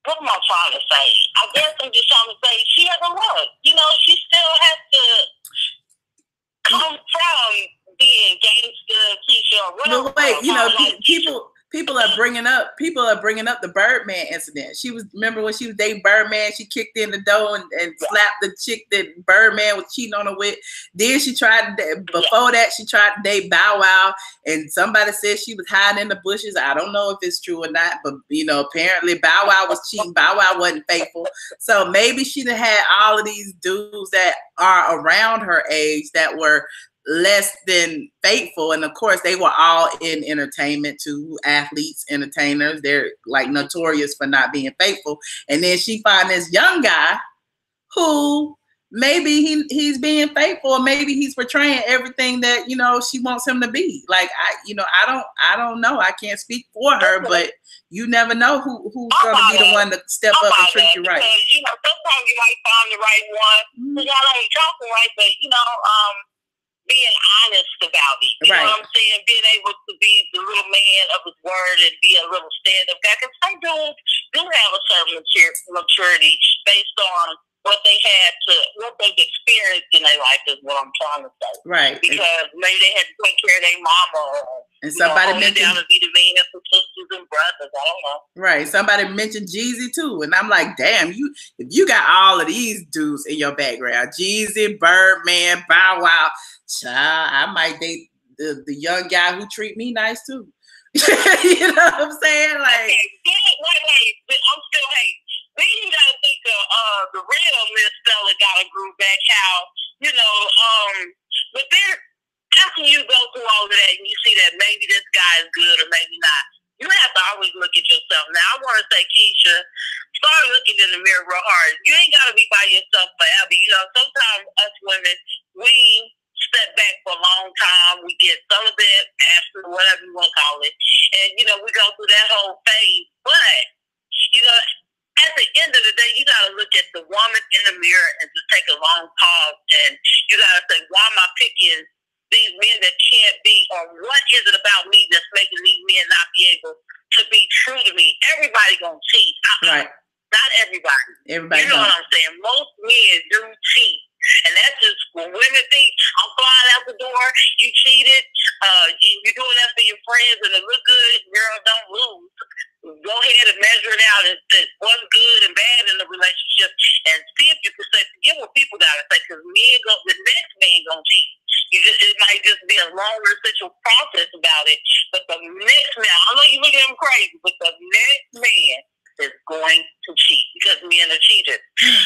S2: what am I trying to say? I guess I'm just trying to say she has a look. You know, she still has to come from being gangster, Keisha, or whatever.
S1: But wait, you know, people are bringing up the Birdman incident. She was, remember when she was dating Birdman, she kicked in the door and slapped the chick that Birdman was cheating on her with. Then she tried before that she tried to date Bow Wow, and somebody said she was hiding in the bushes. I don't know if it's true or not, but you know, apparently Bow Wow was cheating. Bow Wow wasn't faithful. So maybe she done had all of these dudes that are around her age that were less than faithful, and of course they were all in entertainment too, athletes, entertainers. They're like notorious for not being faithful. And then she find this young guy who maybe he's being faithful, or maybe he's portraying everything that, you know, she wants him to be. Like, I don't know. I can't speak for her, but you never know who's going to be the one to step up and treat you right.
S2: Because, you know, sometimes you might find the right one. Y'all don't talk right, but you know, being honest about it. You know what I'm saying? Being able to be the little man of his word and be a little stand-up guy. Because some dudes do have a certain maturity based on what they've experienced in their life, is what I'm trying to say.
S1: Right.
S2: Because maybe they had to take care of their mama,
S1: and somebody mentioned
S2: down to be the man for sisters and brothers. I don't know.
S1: Right. Somebody mentioned Jeezy too, and I'm like, damn, if you got all of these dudes in your background, Jeezy, Birdman, Bow Wow, child, I might date the young guy who treat me nice too. You know what I'm saying? Like,
S2: wait, I'm still hating. Then you gotta think the real Miss Stella got a groove back, how, you know, but then after you go through all of that and you see that maybe this guy is good or maybe not, you have to always look at yourself. Now, I want to say, Keisha, start looking in the mirror real hard. You ain't got to be by yourself forever. You know, sometimes us women, we step back for a long time. We get celibate, abstinent, whatever you want to call it. And, you know, we go through that whole phase. But, you know, at the end of the day, you got to look at the woman in the mirror and just take a long pause. And you got to say, why am I picking these men that can't be, or what is it about me that's making these men not be able to be true to me? Everybody gonna cheat.
S1: Right.
S2: Not everybody.
S1: Everybody.
S2: You know what I'm saying? Most men do cheat. And that's just when women think, I'm flying out the door, you cheated, you're doing that for your friends and it look good, girl, don't lose. Go ahead and measure it out as what's good and bad in the relationship, and see if you can say, forget what people gotta say, because the next man gonna cheat. It might just be a long residual process about it, but the next man, I know you look at him crazy, but the next man is going to cheat, because men are cheaters.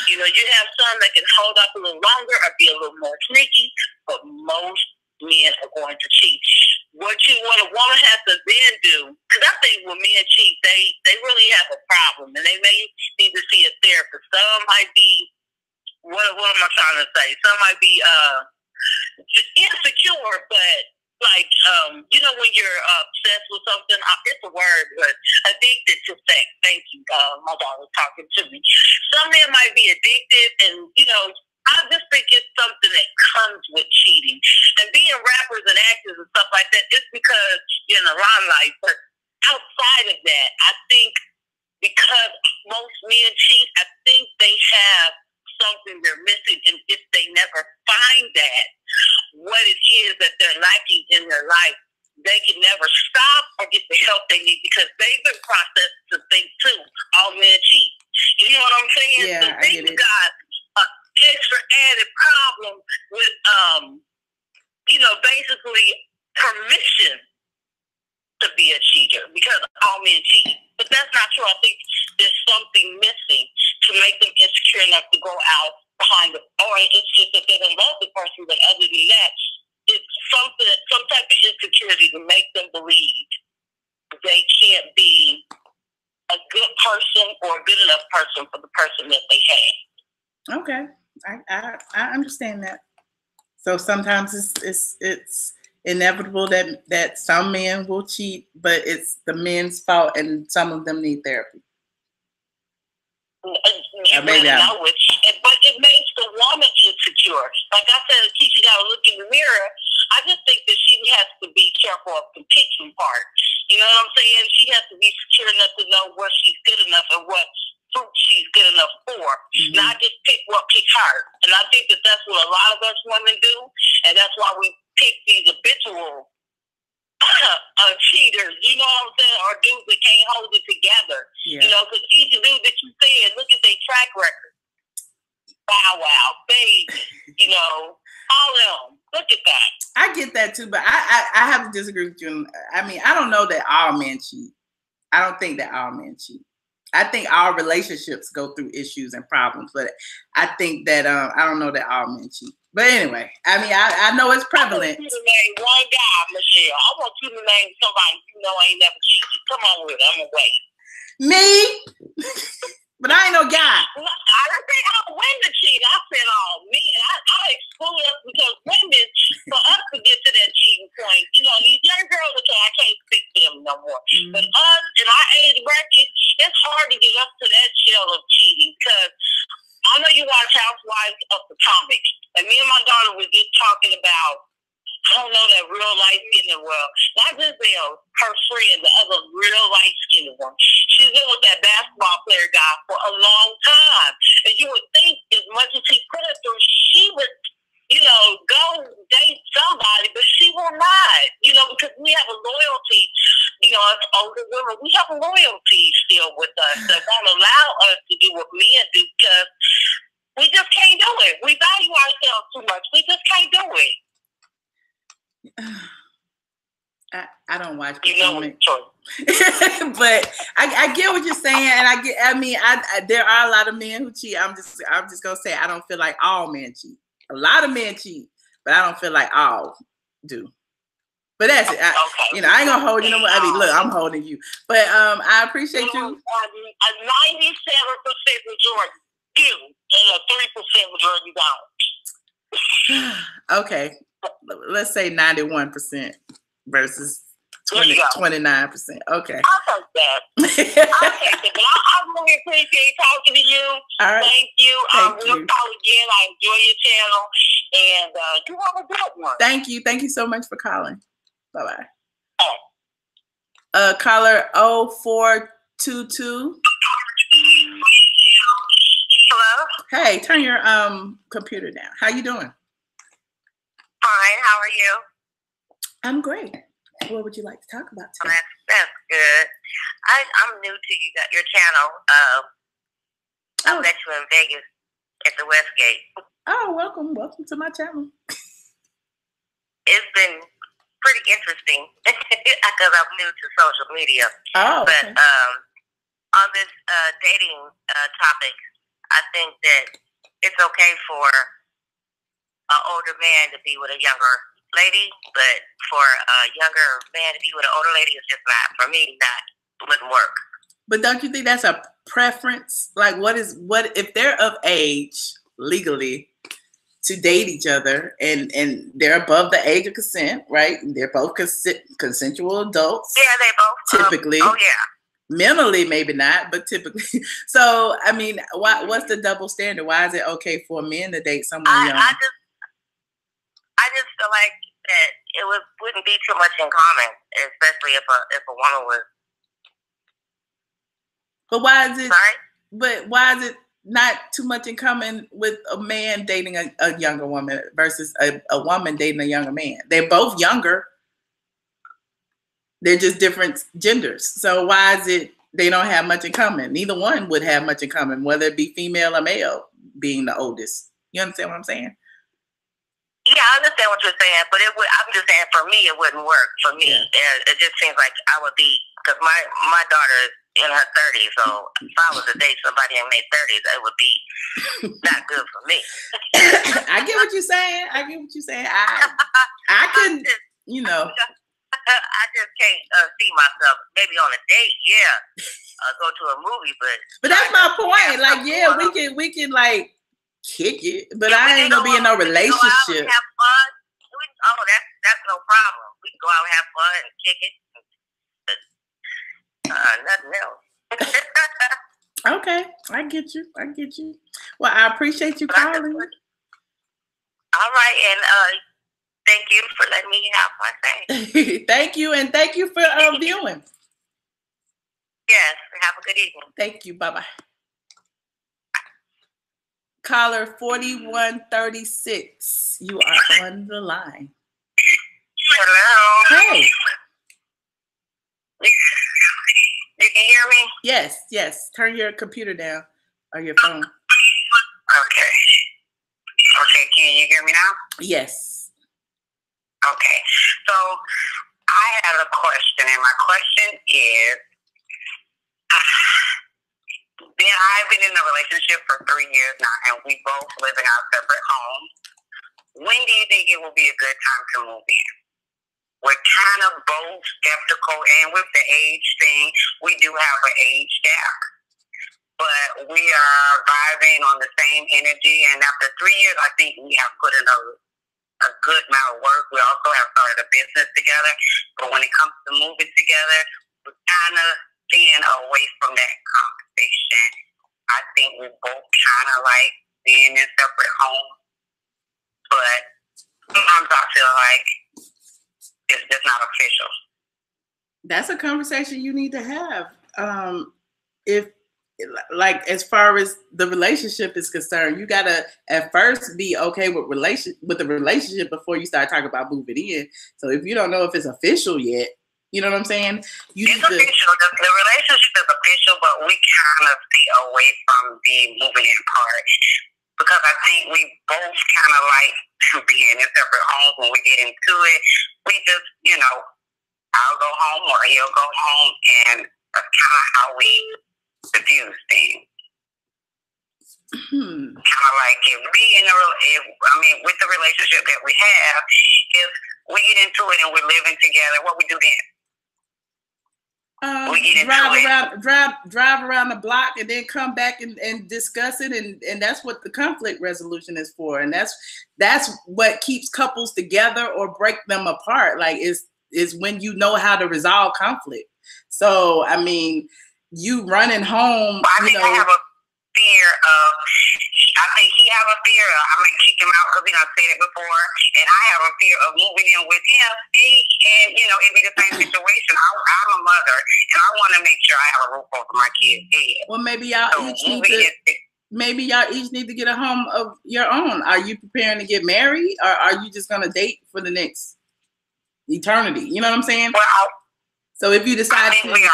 S2: You know, you have some that can hold up a little longer or be a little more sneaky, but most men are going to cheat. What a woman has to then do, because I think when men cheat, they really have a problem, and they may need to see a therapist. Some might be, what am I trying to say? Some might be just insecure you know, when you're obsessed with something, it's a word, but addicted to sex. Thank you. My daughter's talking to me. Some men might be addicted, and, you know, I just think it's something that comes with cheating. And being rappers and actors and stuff like that, it's because you're in the limelight. But outside of that, I think because most men cheat, I think they have something they're missing. And if they never find that, what it is that they're lacking in their life, they can never stop or get the help they need because they've been processed to think too. All men cheat. You know what I'm saying?
S1: Yeah,
S2: so
S1: I
S2: they
S1: get it.
S2: got an extra added problem with, you know, basically permission to be a cheater because all men cheat. But that's not true. I think there's something missing to make them insecure enough to go out behind it. Or it's just that they don't love the person, but other than that, it's something, some type of insecurity to make them believe they can't be a good person or a good enough person for the person that they have.
S1: Okay, I understand that. So sometimes it's inevitable that some men will cheat, but it's the men's fault, and some of them need therapy.
S2: You better know it, but it makes the woman insecure. Like I said, Keisha got to look in the mirror. I just think that she has to be careful of the picking part. You know what I'm saying? She has to be secure enough to know what she's good enough and what fruit she's good enough for. Mm-hmm. Not just pick her. And I think that that's what a lot of us women do, and that's why we pick these habitual cheaters, you know what I'm saying, or dudes that can't hold it together. Yeah. You know, because each dude that you said, look at their track record. Bow Wow, Baby, you know, all of them. Look at that.
S1: I get that too, but I have to disagree with you. I mean, I don't know that all men cheat. I don't think that all men cheat. I think all relationships go through issues and problems, but I think that I don't know that all men cheat. But anyway, I mean, I know it's prevalent.
S2: I want you to name one guy, Michelle. I want you to name somebody you know ain't never cheated. Come on with it. I'm gonna wait.
S1: Me? But I ain't no guy.
S2: I didn't say all women cheat. I said all men. I exclude us because women, for us to get to that cheating point, you know, these young girls, I can't speak to them no more. Mm-hmm. But us in our age bracket, it's hard to get up to that shell of cheating because I know you watch Housewives of Potomac, and me and my daughter were just talking about, I don't know, that real light skinned world. Not Giselle, her friend, the other real light skinned one. She's been with that basketball player guy for a long time. And you would think as much as he put her through, she would, you know, go date somebody, but she will not, you know, because we have a loyalty, you know, as older women, we have a loyalty still with us that won't allow us to do what men do because we just can't do it. We value ourselves too much. We just can't do it.
S1: I don't watch
S2: Potomac,
S1: but I get what you're saying, and I there are a lot of men who cheat. I'm just gonna say I don't feel like all men cheat. A lot of men cheat, but I don't feel like all do. But that's it. You know, I ain't gonna hold you. I mean, look, I'm holding you. But I appreciate you. A 97%
S2: majority do, and a 3% majority don't.
S1: Okay, let's say 91% versus 29%. Okay.
S2: I'll take that. I'll take that. But I really appreciate talking to you.
S1: All right.
S2: Thank you. We'll call again. I enjoy your channel. And you have a good one.
S1: Thank you. Thank you so much for calling. Bye-bye. Caller 0422.
S2: Hello?
S1: Hey, turn your computer down. How you doing?
S2: Fine. How are you?
S1: I'm great. What would you like to talk about today?
S2: That's good. I'm new to your channel. I met you in Vegas at the Westgate.
S1: Oh, welcome to my channel.
S2: It's been pretty interesting because I'm new to social media.
S1: Oh,
S2: but
S1: okay.
S2: On this dating topic, I think that it's okay for an older man to be with a younger lady, but for a younger man to be with an older lady is just not, for me, wouldn't work.
S1: But don't you think that's a preference? Like, what if they're of age legally to date each other, and they're above the age of consent, right? They're both consensual adults.
S2: Yeah, they both
S1: typically.
S2: Oh yeah.
S1: Mentally, maybe not, but typically. So, I mean, what's the double standard? Why is it okay for men to date someone young?
S2: I just feel like that it wouldn't be too much in common, especially if a woman was.
S1: But why is it?
S2: Sorry?
S1: But why is it not too much in common with a man dating a younger woman versus a woman dating a younger man? They're both younger. They're just different genders. So why is it they don't have much in common? Neither one would have much in common, whether it be female or male, being the oldest. You understand what I'm saying?
S2: Yeah, I understand what you're saying, but I'm just saying for me, it wouldn't work. For me, it just seems like I would be, because my daughter is in her 30s, so if I was to date somebody in their 30s, it would be not good for me.
S1: I get what you're saying. I couldn't, you know.
S2: I just can't see myself maybe on a date, go to a movie, but
S1: that's my point. Like, yeah, we can like kick it, but I ain't gonna be in no relationship.
S2: Go out and have fun. That's no problem. We can go out and have fun and kick it. Nothing else.
S1: Okay, I get you. Well, I appreciate you calling.
S2: All right, and thank you for letting me have my thing.
S1: Thank you, and thank you for viewing.
S2: Yes, have a good evening.
S1: Thank you. Bye-bye. Caller 4136, you are on the line.
S2: Hello.
S1: Hey.
S2: You can hear me?
S1: Yes. Turn your computer down or your phone.
S2: Okay, can you hear me now?
S1: Yes.
S2: Okay, so I have a question, and my question is, I've been in a relationship for 3 years now, and we both live in our separate homes. When do you think it will be a good time to move in? We're kind of both skeptical, and with the age thing, we do have an age gap. But we are vibing on the same energy, and after 3 years, I think we have put in a good amount of work. We also have started a business together, but when it comes to moving together, we're kind of staying away from that conversation. I think we both kind of like being in separate homes, but sometimes I feel like it's just not official.
S1: That's a conversation you need to have. If like, as far as the relationship is concerned, you gotta at first be okay with the relationship before you start talking about moving in. So if you don't know if it's official yet, you know what I'm saying?
S2: It's official. The relationship is official, but we kind of stay away from the moving in part because I think we both kind of like being in separate homes. When we get into it, we just, I'll go home or he'll go home, and that's kind of how we diffuse things. Kind of like with the relationship that we have, if we get into it and we're living together, what we do then?
S1: Drive around the block and then come back and discuss it, and that's what the conflict resolution is for, and that's what keeps couples together or break them apart. Like is when you know how to resolve conflict. So I mean, you running home.
S2: I think I have a fear of. I think he have a fear of I might kick him out because he done said it before, and I have a fear of moving in with him. And it'd be the same situation. I'm a mother, and I want to make sure I have a roof over my kid's head.
S1: Well, maybe y'all each need to get a home of your own. Are you preparing to get married, or are you just gonna date for the next eternity? You know what I'm saying?
S2: Well,
S1: so if you decide,
S2: I think we want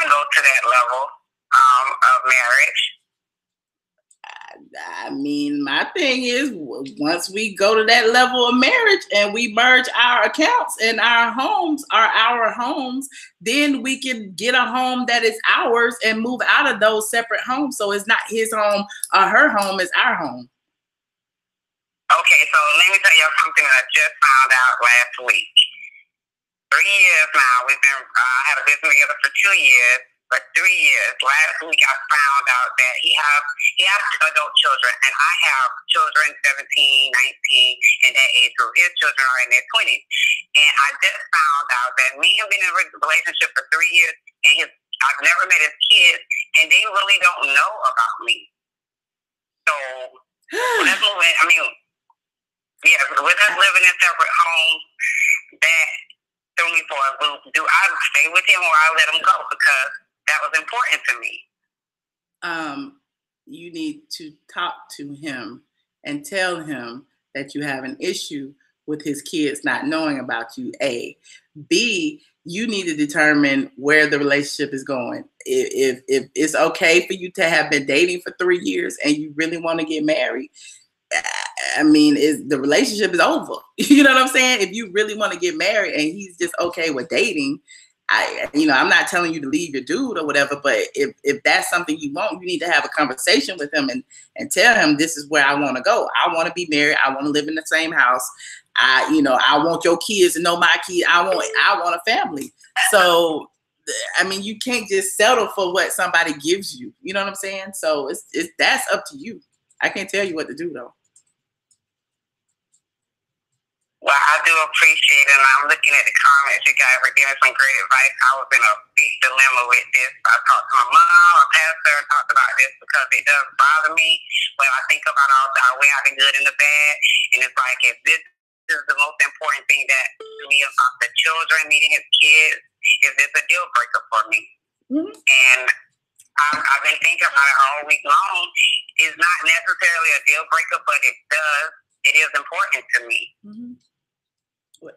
S2: to go to that level of marriage.
S1: I mean, my thing is, once we go to that level of marriage and we merge our accounts and our homes are our homes, then we can get a home that is ours and move out of those separate homes. So it's not his home or her home, it's our home.
S2: Okay, so let me tell you something that I just found out last week. 3 years now, we've been had a business together for 2 years. for 3 years. Last week I found out that he has adult children, and I have children 17, 19, in that age group. His children are in their 20s. And I just found out that me and him been in a relationship for 3 years, and I've never met his kids, and they really don't know about me. So with us living in separate homes, that threw me for a loop. Do I stay with him or I let him go? Because that was important to me.
S1: You need to talk to him and tell him that you have an issue with his kids not knowing about you, A. B, you need to determine where the relationship is going. If it's okay for you to have been dating for 3 years and you really want to get married, I mean, the relationship is over. You know what I'm saying? If you really want to get married and he's just okay with dating, I'm not telling you to leave your dude or whatever, but if that's something you want, you need to have a conversation with him and tell him, this is where I want to go. I want to be married. I want to live in the same house. I want your kids to know my kids. I want a family. So, I mean, you can't just settle for what somebody gives you. You know what I'm saying? So that's up to you. I can't tell you what to do though.
S2: Well, I do appreciate it, and I'm looking at the comments. You guys were giving some great advice. I was in a big dilemma with this. I talked to my mom, a pastor, and talked about this because it does bother me when I think about all we have the good and the bad. And it's like, if this is the most important thing that me about the children meeting his kids, is this a deal breaker for me? Mm-hmm. And I've been thinking about it all week long. It's not necessarily a deal breaker, but it is important to me. Mm-hmm.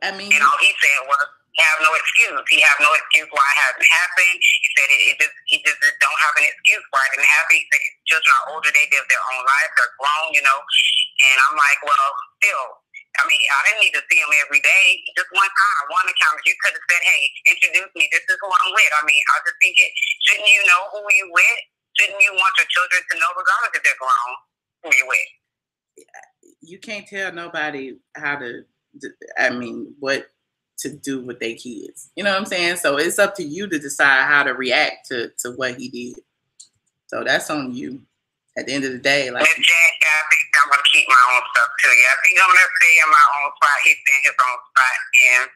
S1: I mean,
S2: and all he said was, have no excuse. He have no excuse why it hasn't happened. He said he just don't have an excuse why it didn't happen. He said children are older, they live their own life, they're grown, And I'm like, well, still, I mean, I didn't need to see him every day. Just one time, one encounter. You could have said, hey, introduce me. This is who I'm with. I mean, I was just thinking, shouldn't you know who you with? Shouldn't you want your children to know, regardless if they're grown, who you with?
S1: You can't tell nobody what to do with their kids. You know what I'm saying? So it's up to you to decide how to react to what he did. So that's on you. At the end of the day, like,
S2: Miss Jack, I think I'm gonna keep my own stuff too. I think I'm gonna stay in my own spot. He's in his own spot. And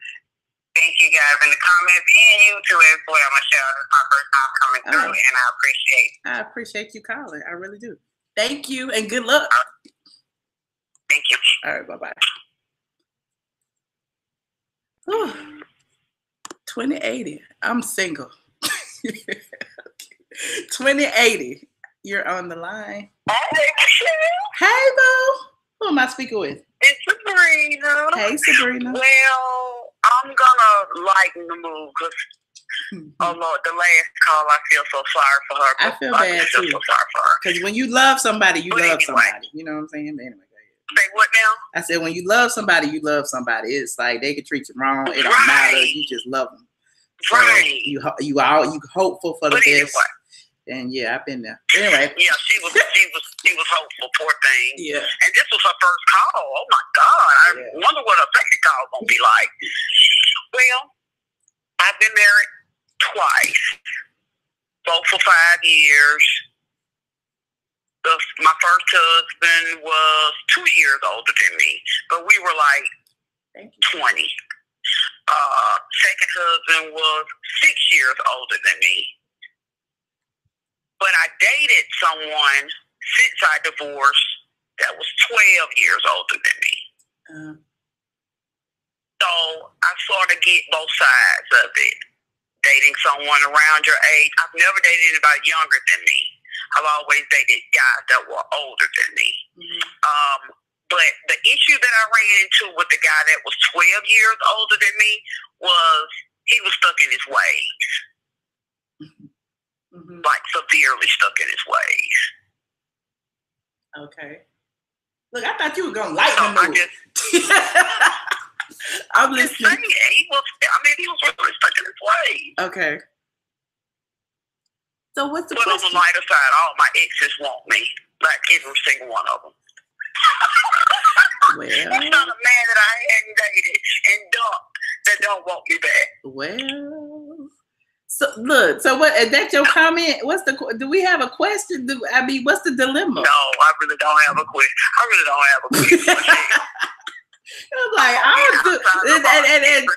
S2: thank you guys in the comments, and you too as well, Michelle. This is my first time coming through, and I
S1: appreciate you calling. I really do. Thank you, and good luck.
S2: Thank you.
S1: All right, bye-bye. 2080. I'm single. 2080. You're on the line. Hey, boo. Who am I speaking with?
S2: It's Sabrina.
S1: Hey, Sabrina.
S2: Well, I'm gonna lighten the mood because, oh Lord, the last call, I feel so sorry for her.
S1: I feel bad too. So sorry for her. Because when you love somebody, you love somebody. You know what I'm saying? But anyway.
S2: Say what now?
S1: I said, when you love somebody, you love somebody. It's like they can treat you wrong. It don't matter. You just love them. So
S2: right.
S1: You hopeful for the best. Anyway. And yeah, I've been there. Anyway.
S2: Yeah, she was hopeful, poor thing.
S1: Yeah.
S2: And this was her first call. Oh my God. I wonder what her second call gonna be like. Well, I've been married twice. Both for 5 years. My first husband was 2 years older than me, but we were like 20. Second husband was 6 years older than me. But I dated someone since I divorced that was 12 years older than me. So I sort of get both sides of it. Dating someone around your age. I've never dated anybody younger than me. I've always dated guys that were older than me. Mm-hmm. But the issue that I ran into with the guy that was 12 years older than me was he was stuck in his ways. Mm-hmm. Like severely stuck in his ways.
S1: Okay. Look, I thought you were going to lighten the mood. I'm listening.
S2: He was really stuck in his ways.
S1: Okay. So what's the
S2: question? But on the lighter side, all my exes want me. Like every single one of them.
S1: Well,
S2: it's not a man that I hadn't dated and dumped that don't want me back.
S1: Well, So look, so what? Is that your comment? What's the? Do we have a question? I mean, what's the dilemma?
S2: No, I really don't have a question. I really don't have a question.
S1: I'm like,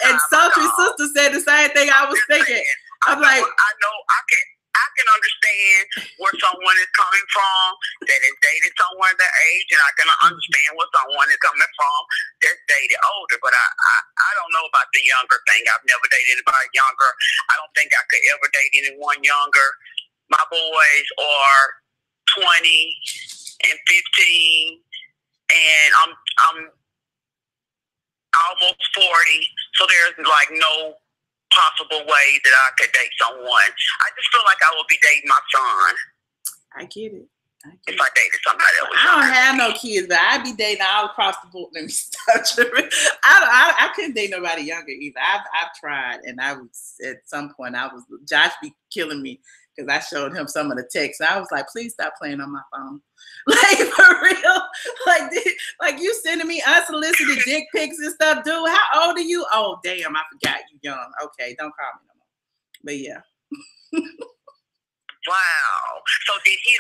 S1: and Sultry Sister said the same thing I was thinking. I'm like,
S2: I can understand where someone is coming from that has dated someone that age, and I can understand where someone is coming from that's dated older. But I don't know about the younger thing. I've never dated anybody younger. I don't think I could ever date anyone younger. My boys are 20 and 15, and I'm almost 40, so there's like no possible way that I could date someone. I just feel like I would be dating my son.
S1: I get it.
S2: If I dated somebody else.
S1: I don't have no kids, but I'd be dating all across the board. Let me stop tripping. I couldn't date nobody younger either. I've tried, and I was at some point Josh be killing me because I showed him some of the texts. I was like, please stop playing on my phone. Like, for real. Like you sending me unsolicited dick pics and stuff, dude. How old are you? Oh, damn, I forgot you young. Okay, don't call me no more. But yeah.
S2: Wow. So did he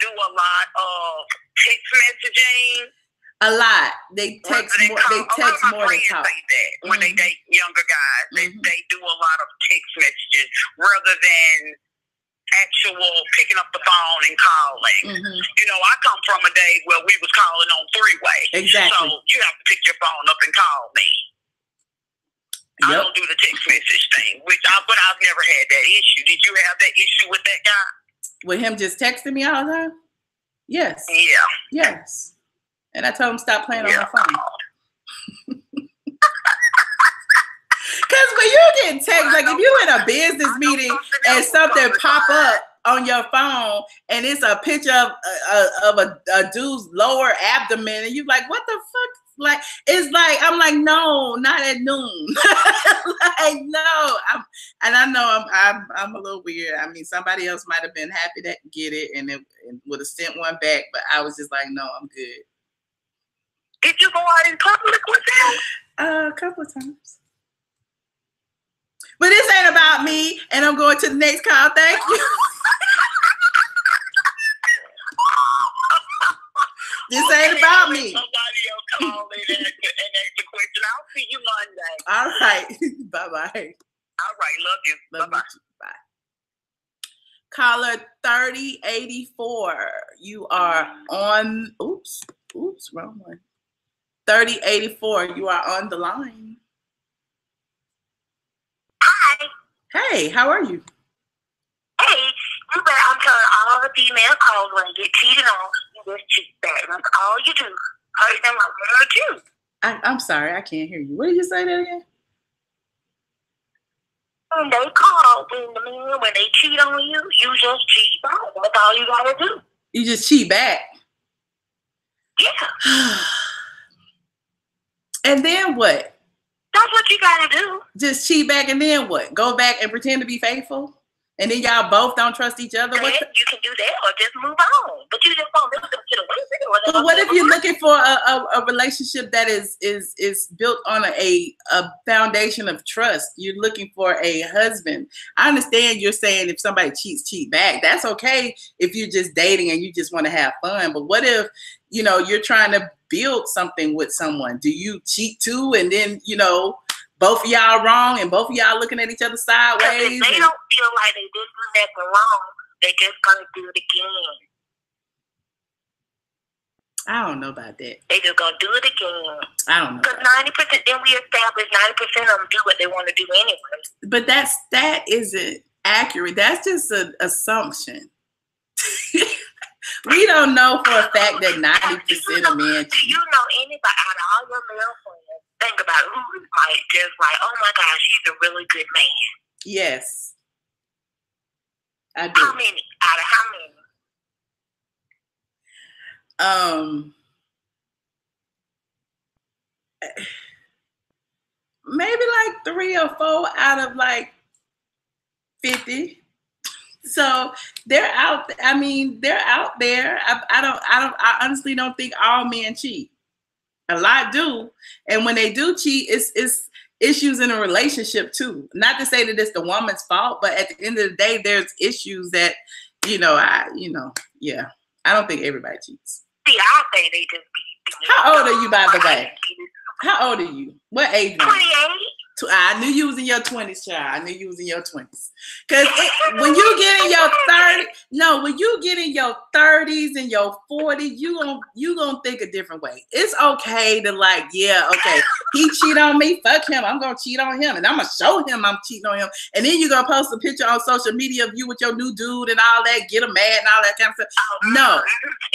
S2: do a lot of text messaging?
S1: A lot. They text more. They text more than talk.
S2: Say that when they date younger guys, they do a lot of text messaging rather than actual picking up the phone and calling. You know, I come from a day where we was calling on three-way.
S1: Exactly.
S2: So you have to pick your phone up and call me. Yep. I don't do the text message thing, but I've never had that issue. Did you have that issue with that guy?
S1: With him just texting me all the time? Yes.
S2: Yeah.
S1: Yes. And I told him stop playing on my phone. Because when you get text, like if you in a business meeting and something pop up on your phone and it's a picture of a dude's lower abdomen and you're like, what the fuck? Like, it's like, I'm like, no, not at noon. Like, no. I know I'm a little weird. I mean, somebody else might have been happy to get it and would have sent one back, but I was just like, no, I'm good.
S2: Did you go out in public with him?
S1: A couple of times. But this ain't about me, and I'm going to the next call. Thank you. This ain't about me.
S2: Somebody else call in and ask the question. I'll see you Monday.
S1: All right. Bye-bye.
S2: All right. Love you. Bye-bye.
S1: Bye. Caller 3084. You are on. Oops, wrong one. 3084. You are on the line.
S2: Hi.
S1: Hey, how are you?
S2: Hey, you better, I'm telling all the female calls when you get cheated on, you just cheat back. That's all you do. Hurt them like hurt you.
S1: I'm sorry, I can't hear you. What did you say that again?
S2: When they call, when they cheat on you, you just cheat back. That's all you gotta do.
S1: You just cheat back?
S2: Yeah.
S1: And then what?
S2: That's what you gotta do.
S1: Just cheat back and then what? Go back and pretend to be faithful? And then y'all both don't trust each other?
S2: You can do that or just move on. But you just won't let them get away with it.
S1: But what if you're looking for a relationship that is built on a foundation of trust? You're looking for a husband. I understand you're saying if somebody cheats, cheat back. That's okay if you're just dating and you just want to have fun. But what if, you're trying to build something with someone? Do you cheat too? And then, both of y'all wrong and both of y'all looking at each other sideways?
S2: If they don't feel like they did nothing wrong, they just gonna do it again.
S1: I don't know about that.
S2: They just gonna do it again.
S1: I don't know.
S2: Because 90%, then we established 90% of them do what they want to do anyway.
S1: But that isn't accurate. That's just an assumption. We don't know for a fact that 90% of men cheat.
S2: Do you know anybody out of all your male friends? Think about it, who is just like, oh my gosh, he's a really good man.
S1: Yes. I do.
S2: How many? Out of how many?
S1: Maybe like 3 or 4 out of like 50. So they're out. I mean, they're out there. I honestly don't think all men cheat. A lot do, and when they do cheat, it's issues in a relationship too. Not to say that it's the woman's fault, but at the end of the day, there's issues that, yeah. I don't think everybody cheats.
S2: See, I'll say they just be.
S1: How old are you, by the way? How old are you? What age?
S2: 28.
S1: I knew you was in your 20s, child. I knew you was in your 20s. Because when you get in your 30s, when you get in your 30s and your 40s, you gonna think a different way. It's okay to okay, he cheat on me, fuck him, I'm gonna cheat on him, and I'm gonna show him I'm cheating on him. And then you gonna post a picture on social media of you with your new dude and all that, get him mad and all that kind of stuff. No.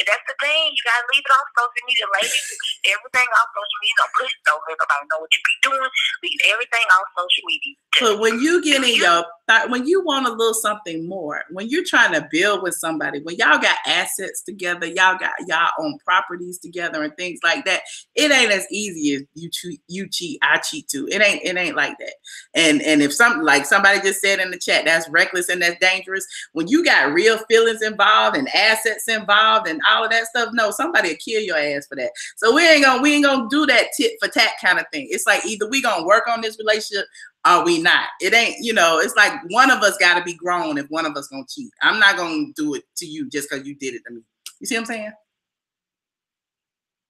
S2: That's the thing. You gotta leave it on social media, ladies. Everything on social media, don't put it so everybody know what you be doing. Leave everything on social media.
S1: But when you get in when you want a little something more, when you're trying to build with somebody, when y'all got assets together, y'all got y'all own properties together and things like that, it ain't as easy as you cheat, I cheat too. It ain't like that. And if something like somebody just said in the chat, that's reckless and that's dangerous. When you got real feelings involved and assets involved and all of that stuff, no, somebody will kill your ass for that. So we ain't gonna do that tit for tat kind of thing. It's like either we gonna work on this relationship or we not. It ain't, it's like one of us got to be grown if one of us gonna cheat. I'm not gonna do it to you just because you did it to me. You see what I'm saying?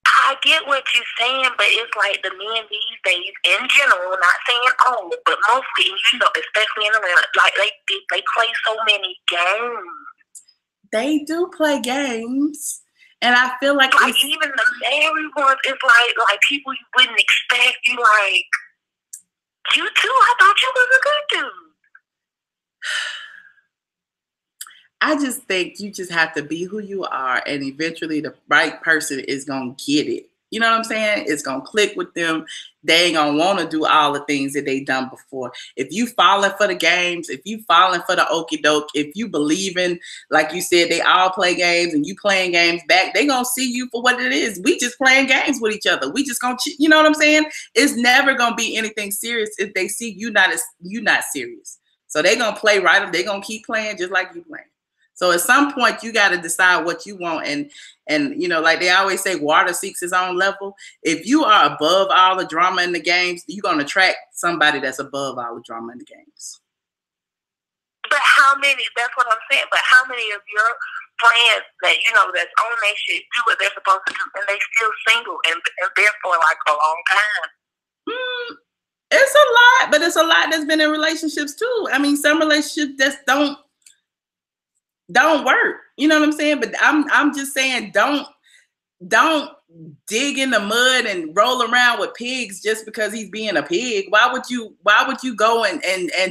S2: I get what you're saying, but it's like the men these days, in general, not saying all, but mostly, especially in Atlanta, like they play so many games.
S1: They do play games, and I feel like
S2: even the married ones, it's like people you wouldn't expect. You like. You too? I thought you was a good dude.
S1: I just think you just have to be who you are, and eventually the right person is going to get it. You know what I'm saying? It's going to click with them. They ain't going to want to do all the things that they done before. If you falling for the games, if you falling for the okie doke, if you believe in, like you said, they all play games and you playing games back, they going to see you for what it is. We just playing games with each other. We just going to, you know what I'm saying? It's never going to be anything serious if they see you not serious. So they going to play right. They going to keep playing just like you playing. So at some point you got to decide what you want. And like they always say, water seeks its own level. If you are above all the drama in the games, you're going to attract somebody that's above all the drama in the games.
S2: But how many, that's what I'm saying, but how many of your friends that, that's on their shit, do what they're supposed to do, and they still single and there for like a long time?
S1: It's a lot, but it's a lot that's been in relationships too. I mean, some relationships just don't work. You know what I'm saying? But I'm just saying, don't dig in the mud and roll around with pigs just because he's being a pig. Why would you go and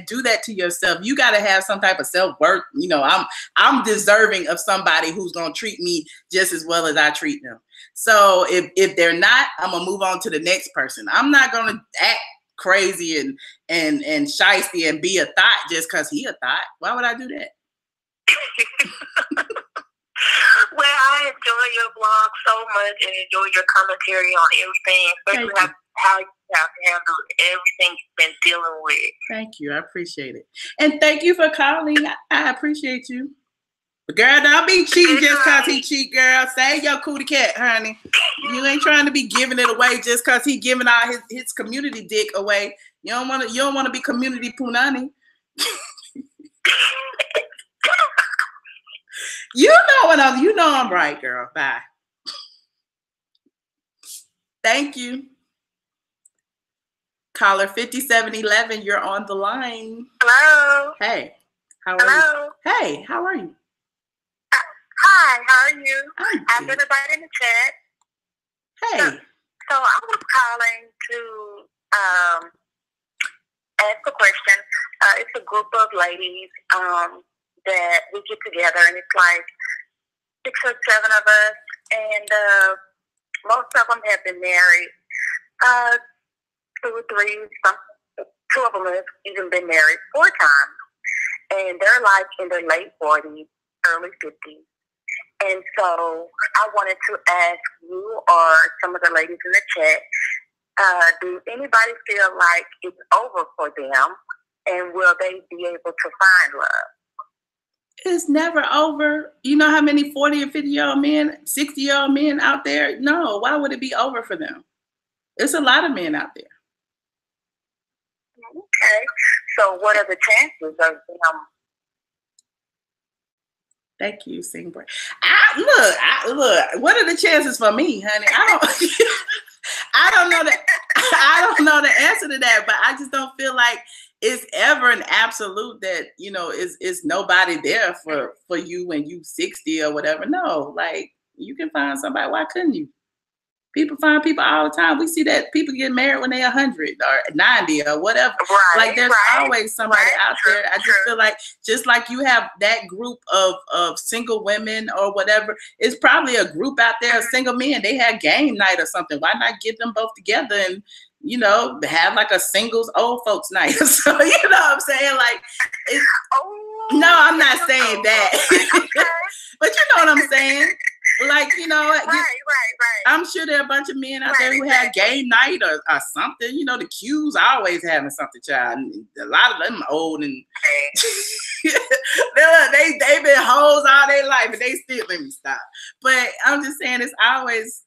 S1: do that to yourself? You got to have some type of self-worth. I'm deserving of somebody who's going to treat me just as well as I treat them. So if they're not, I'm going to move on to the next person. I'm not going to act crazy and shiesty and be a thought just because he a thought. Why would I do that?
S2: Well, I enjoy your blog so much and enjoy your commentary on everything, especially how you have handled everything you've been dealing with.
S1: Thank you. I appreciate it. And thank you for calling. I appreciate you. But girl, don't be cheating just because he cheat, girl. Save your cootie cat, honey. You ain't trying to be giving it away just because he giving all his community dick away. You don't want to be community punani. You know I'm right, girl. Bye. Thank you. Caller 5711, you're on the line.
S2: Hello.
S1: Hey, how are you? Hey, how are you?
S2: Hi, how are you? I've been invited in the chat.
S1: Hey.
S2: So I was calling to ask a question. It's a group of ladies that we get together, and it's like 6 or 7 of us, and most of them have been married. 2 or 3, 2 of them have even been married 4 times, and they're like in their late 40s, early 50s. And so I wanted to ask you or some of the ladies in the chat, do anybody feel like it's over for them, and will they be able to find love?
S1: It's never over. You know how many 40 or 50-year-old men, 60-year-old men out there? No, why would it be over for them? It's a lot of men out there.
S2: Okay. So what are the chances of them?
S1: Thank you, Sing Boy. Look. What are the chances for me, honey? I don't know that. I don't know the answer to that, but I just don't feel like it's ever an absolute that, you know, is nobody there for you when you 60 or whatever. No, like you can find somebody. Why couldn't you? People find people all the time. We see that people get married when they're 100 or 90 or whatever.
S2: Right,
S1: like there's always somebody out there. I just feel like just like you have that group of single women or whatever, it's probably a group out there of single men. They have game night or something. Why not get them both together and, you know, have like a singles old folks night? So you know what I'm saying? Like, no, I'm not saying that. But you know what I'm saying? Like, you know,
S2: right.
S1: I'm sure there are a bunch of men out there who have game night or something. You know, the Q's always having something, child. A lot of them old and they've been hoes all their life, and they still, let me stop. But I'm just saying, it's always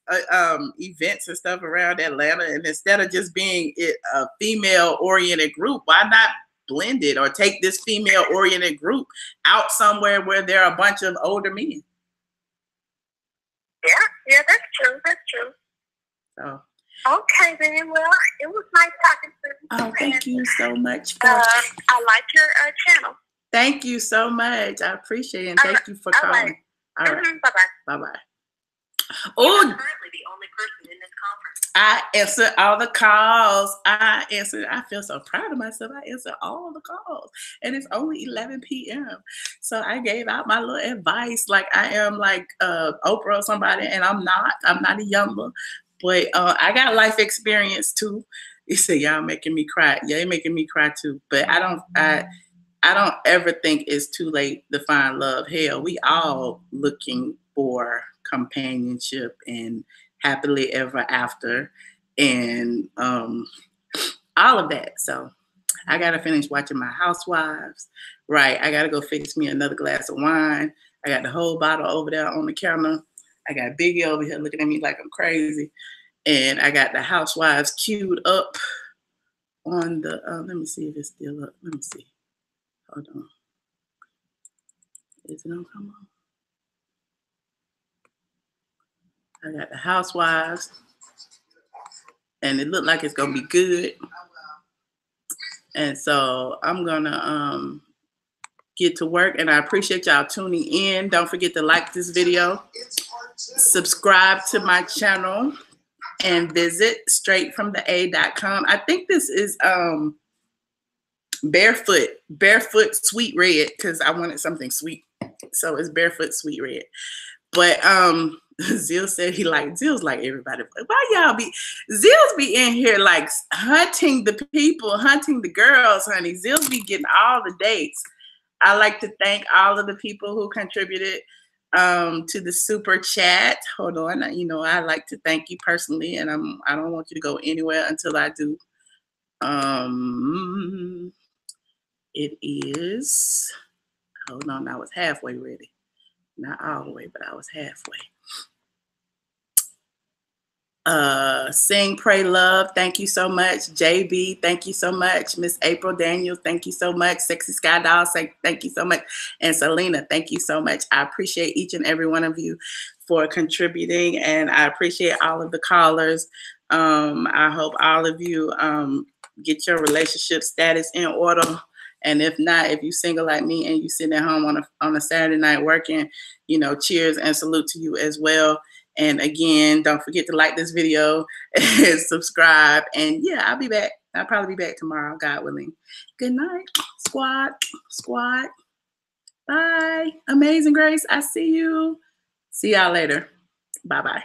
S1: events and stuff around Atlanta, and instead of just being a female-oriented group, why not blend it or take this female-oriented group out somewhere where there are a bunch of older men?
S2: Yeah, that's true.
S1: So.
S2: Okay, then. Well, it was nice talking to you.
S1: Oh, thank you so much.
S2: I like your channel.
S1: Thank you so much. I appreciate it. And thank you for calling. All right.
S2: Bye-bye.
S1: Bye-bye. Oh, currently the only person in this conference. I answer all the calls. I feel so proud of myself. I answer all the calls. And it's only 11 p.m. So I gave out my little advice like I am like Oprah or somebody, and I'm not a younger, but I got life experience too. You say y'all making me cry. Yeah, you're making me cry too. But I don't ever think it's too late to find love. Hell, we all looking for companionship and happily ever after and all of that. So I gotta finish watching my Housewives. Right, I gotta go fix me another glass of wine. I got the whole bottle over there on the counter. I got Biggie over here looking at me like I'm crazy, and I got the Housewives queued up on the let me see if it's still up. Let me see. Hold on. Is it gonna come on? I got the Housewives, and it looked like it's gonna be good. And so I'm gonna get to work, and I appreciate y'all tuning in. Don't forget to like this video, subscribe to my channel, and visit straightfromtheA.com. I think this is barefoot sweet red, because I wanted something sweet. So it's barefoot sweet red. But Zil said Zil's like everybody. Why y'all Zil's be in here like hunting the people, hunting the girls, honey. Zil's be getting all the dates. I like to thank all of the people who contributed to the super chat. Hold on, you know, I like to thank you personally, and I don't want you to go anywhere until I do. It is, hold on, I was halfway ready. Not all the way, but I was halfway. Sing, Pray, Love, thank you so much. JB, thank you so much. Miss April Daniels, thank you so much. Sexy Sky Doll, thank you so much. And Selena, thank you so much. I appreciate each and every one of you for contributing, and I appreciate all of the callers. I hope all of you get your relationship status in order. And if not, if you single like me and you sitting at home on a Saturday night working, you know, cheers and salute to you as well. And again, don't forget to like this video and subscribe. And yeah, I'll be back. I'll probably be back tomorrow, God willing. Good night, squad. Bye. Amazing Grace, I see you. See y'all later. Bye-bye.